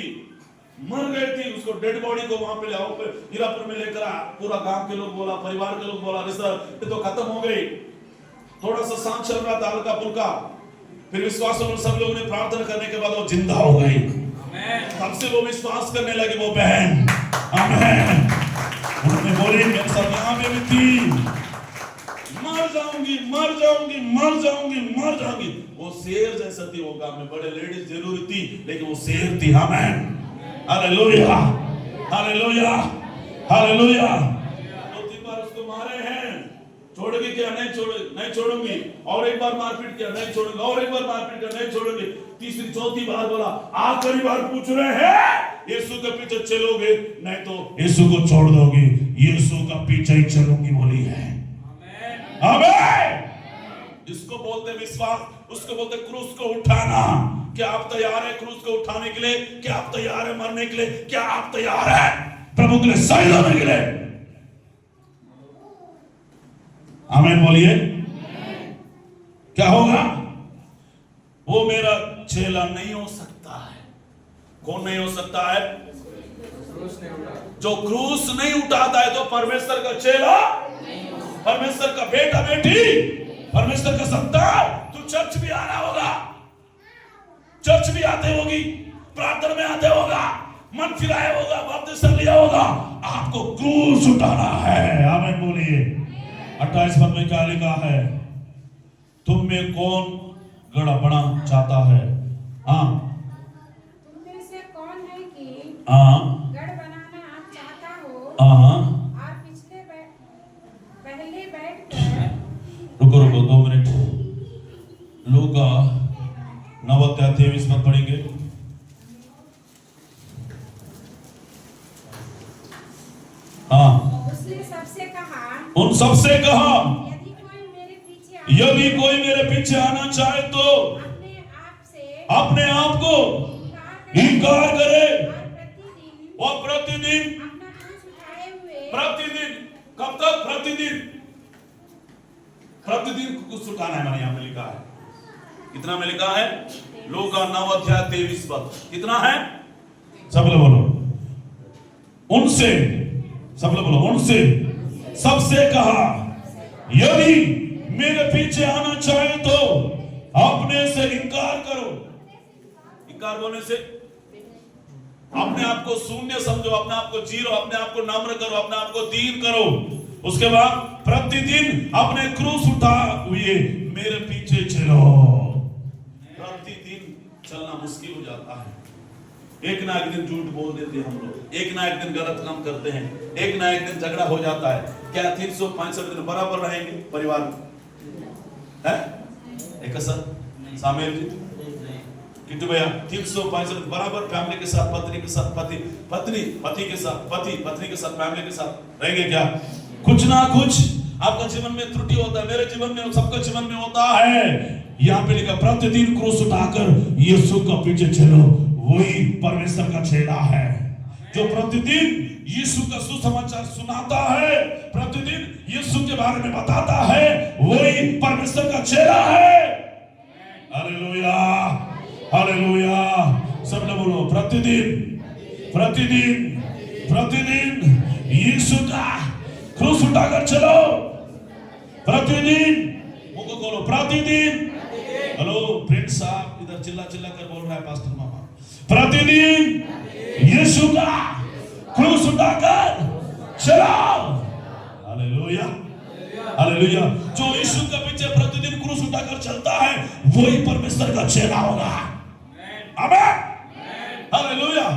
मर गई थी, उसको डेड बॉडी को वहां पे ले आओ, हीरापुर में लेकर आ। पूरा गांव के लोग बोला, परिवार के लोग बोला, रिश्तेदार तो खत्म हो गई। थोड़ा सा सांस चल रहा था हल्का फुल्का, फिर विश्वास और सब लोगों ने प्रार्थना करने के बाद वो जिंदा हो गई। तब से वो विश्वास करने लगे, वो बहन। आमीन। उन्होंने बोली मेरे साथ यहाँ पे भी थी, मर जाऊंगी मर जाऊंगी मर जाऊंगी मर जाऊंगी। वो शेर जैसा थी, वो गांव में बड़े लेडीज जरूर थी, लेकिन वो शेर थी। आमीन हालेलुया हालेलुया हालेलुया। 2-3 बार उसको मारे हैं, छोड़ोगी क्या? नहीं छोड़ूंगी। और एक बार मारपीट किया, नहीं छोड़ूंगी। और एक बार मारपीट किया, नहीं छोड़ूंगी। तीसरी चौथी बार बोला, आखिरी बार पूछ रहे हैं यीशु के पीछे चलोगे, नहीं तो यीशु को छोड़ दोगे। यीशु का पीछे ही चलूंगी बोली है। आमीन। इसको बोलते विश्वास, उसको बोलते क्रूस को उठाना। क्या आप तैयार है क्रूस को उठाने के लिए? क्या आप तैयार है मरने के लिए? क्या आप तैयार है प्रभु के लिए शहीद होने के लिए? आमीन बोलिए। क्या होगा? वो मेरा चेला नहीं हो सकता है। कौन नहीं हो सकता है? जो क्रूस नहीं उठाता है तो परमेश्वर का चेला, परमेश्वर का बेटा बेटी, परमेश्वर का संतान। तू चर्च भी आ रहा होगा, चर्च भी आते होगी, प्रार्थना में आते होगा, मन फिराया होगा, बपतिस्मा लिया होगा, आपको क्रूस उठाना है। आमीन बोलिए। 28 पद में क्या लिखा है? तुम में कौन गड़ा बना चाहता है? हाँ, तुम में से कौन है कि हाँ, गढ़ बनाना आप चाहता हो हाँ। और पहले बैठकर रुको 2 मिनट। लूका 9:23 में पढ़ेंगे। हाँ, उसने सबसे कहा, उन सबसे कहा, यदि कोई मेरे पीछे आना चाहे तो अपने आप को इनकार करे और प्रतिदिन अपना क्रूस उठाए हुए प्रतिदिन, कब तक? प्रतिदिन क्रूस उठाना है। मैंने यहाँ पे लिखा है, कितना में लिखा है? लूका 9:23 पद। कितना है? सब लोग बोलो। उनसे, सब लोग बोलो, उनसे सबसे कहा, यदि मेरे पीछे आना चाहे तो अपने से इनकार करो। इनकार बोलने से अपने आप को शून्य समझो, अपने आप को जीरो, अपने आप को नम्र करो, अपने आप को दीन करो। उसके बाद प्रतिदिन अपने क्रूस उठा हुए मेरे पीछे चलो। प्रतिदिन चलना मुश्किल हो जाता है। एक ना एक दिन झूठ बोल देते हैं हम लोग, एक ना एक दिन गलत काम करते हैं, एक ना एक दिन झगड़ा हो जाता है। क्या 365 दिन बराबर रहेंगे परिवार में? है एक सर सामेल जी किंतु भैया 365 बराबर फैमिली के साथ, पत्नी के साथ पति, पति के साथ पति, पत्नी के साथ, फैमिली के साथ रहेंगे क्या? कुछ ना कुछ आपका जीवन में त्रुटि होता है, मेरे जीवन में, सबका जीवन में होता है। यहाँ पे लिखा प्रतिदिन क्रूस उठाकर यीशु का पीछे चलो। वही परमेश्वर का चेला है जो प्रतिदिन यीशु का सुसमाचार सुनाता है, प्रतिदिन यीशु के बारे में बताता है। वही परमेश्वर का चेला है। Hallelujah, hallelujah. सब लोग बोलो प्रतिदिन, प्रतिदिन, प्रतिदिन यीशु का क्रूस उठाकर चलो। प्रतिदिन, मुझको बोलो प्रतिदिन। हेलो प्रिंस साहब इधर चिल्ला चिल्ला कर बोल रहा है पास्टर मामा। प्रतिदिन यीशु का क्रूस उठाकर चलो। Hallelujah, hallelujah. जो यीशु के पीछे प्रतिदिन क्रूस उठाकर चलता है वही परमेश्वर का चेला होगा। आमीन, हालेलुया।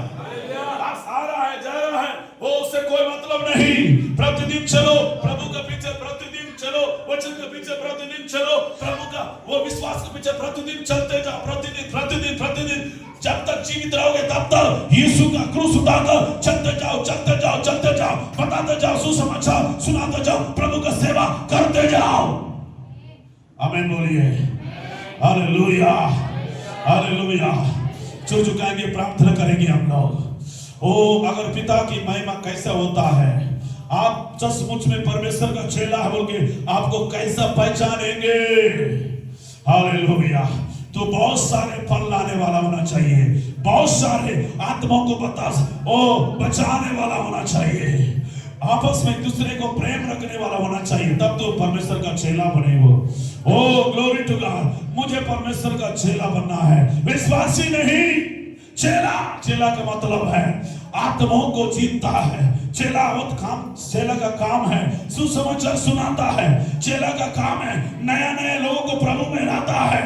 आ रहा है, जा रहा है, वो उससे कोई मतलब नहीं। प्रतिदिन चलो प्रभु के पीछे, प्रतिदिन चलो वचन के पीछे, प्रतिदिन चलो प्रभु का वो विश्वास के पीछे, प्रतिदिन चलते जाओ। प्रतिदिन, प्रतिदिन, प्रतिदिन जब तक जीवित रहोगे तब तक यीशु का क्रूस उठाकर चलते जाओ, चलते जाओ, चलते जाओ, बताते जाओ, सुसमाचार सुनाते जाओ, प्रभु का सेवा करते जाओ। आमीन बोलिए। Hallelujah, hallelujah. झुकाएंगे, प्रार्थना करेंगे हम लोग। ओ अगर पिता की महिमा कैसा होता है, आप सचमुच में परमेश्वर का चेला है बोल के आपको कैसा पहचानेंगे? हालेलुया। तो बहुत सारे फल लाने वाला होना चाहिए, बहुत सारे आत्माओं को बचाने वाला होना चाहिए, आपस में एक दूसरे को प्रेम रखने वाला होना चाहिए, तब तो परमेश्वर का चेला बने वो। ओ ग्लोरी टू गॉड। मुझे परमेश्वर का चेला बनना है, विश्वासी नहीं। चेला, चेला का मतलब है आत्माओं को जीतता है। चेला का काम है सुसमाचार सुनाता है। चेला का काम है नया नया लोगों को प्रभु में लाता है।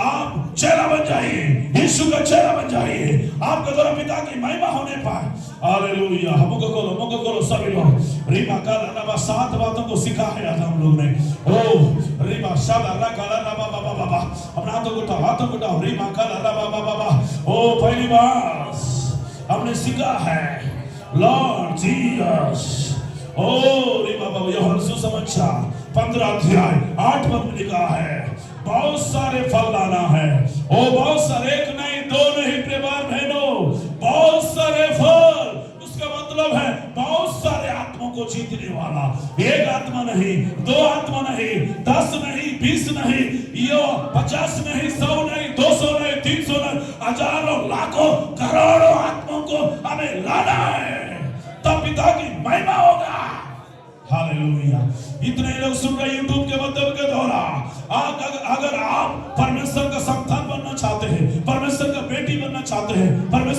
आप चेला बन जाइए, यीशु का चेला बन जाइए, आपके द्वारा पिता की महिमा होने पाए। हालेलुया। मुझको खोलो सभी लोग। रीमा का लाबा 7 बातों को सिखा है आज हम लोग ने। ओ रीमा शादा ला का लाबा बाबा बाबा, अपना हाथों को उठाओ। रीमा का लाबा बाबा। ओ पहली बात हमने सीखा है लॉर्ड जीसस। ओ रीमा बाबा यूहन्ना सुसमाचार 15 अध्याय 8 पद में लिखा है बहुत सारे फल लाना है। ओ बहुत सारे, एक नहीं, 2 नहीं, प्रियवार बहनों, बहुत सारे फल। उसका मतलब है बहुत सारे आत्माओं को जीतने वाला। एक आत्मा नहीं, 2 आत्मा नहीं, 10 नहीं, 20 नहीं, 50 नहीं, 100 नहीं, 200 नहीं, 300 नहीं, हजारों, लाखों, करोड़ों आत्माओं को हमें लाना है, तब पिता की महिमा होगा। हालेलुया। इतने लोग सुन रहे यूट्यूब के माध्यम के द्वारा, अगर आप परमेश्वर का संतान बनना चाहते हैं, परमेश्वर का बेटी बनना चाहते हैं, परमेश्वर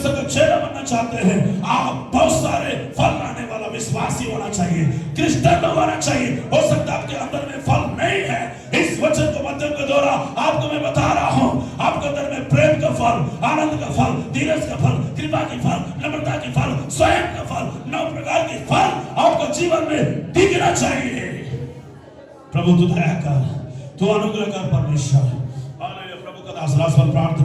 चाहते हैं, आप बहुत सारे फल लाने वाला विश्वासी होना चाहिए, क्रिश्चियन होना चाहिए। हो सकता है आपके अंदर में फल नहीं है, इस वचन को माध्यम के द्वारा आपको मैं बता रहा हूं, आपके अंदर में प्रेम का फल, आनंद का फल, धीरज का फल, कृपा की फल, नम्रता की फल, स्वयं का फल, 9 प्रकार के फल आपको जीवन में दिखना चाहिए। प्रभु तू दया कर, तू अनुग्रह कर परमेश्वर। हालेलुया। प्रभु का दास रास पर प्रार्थना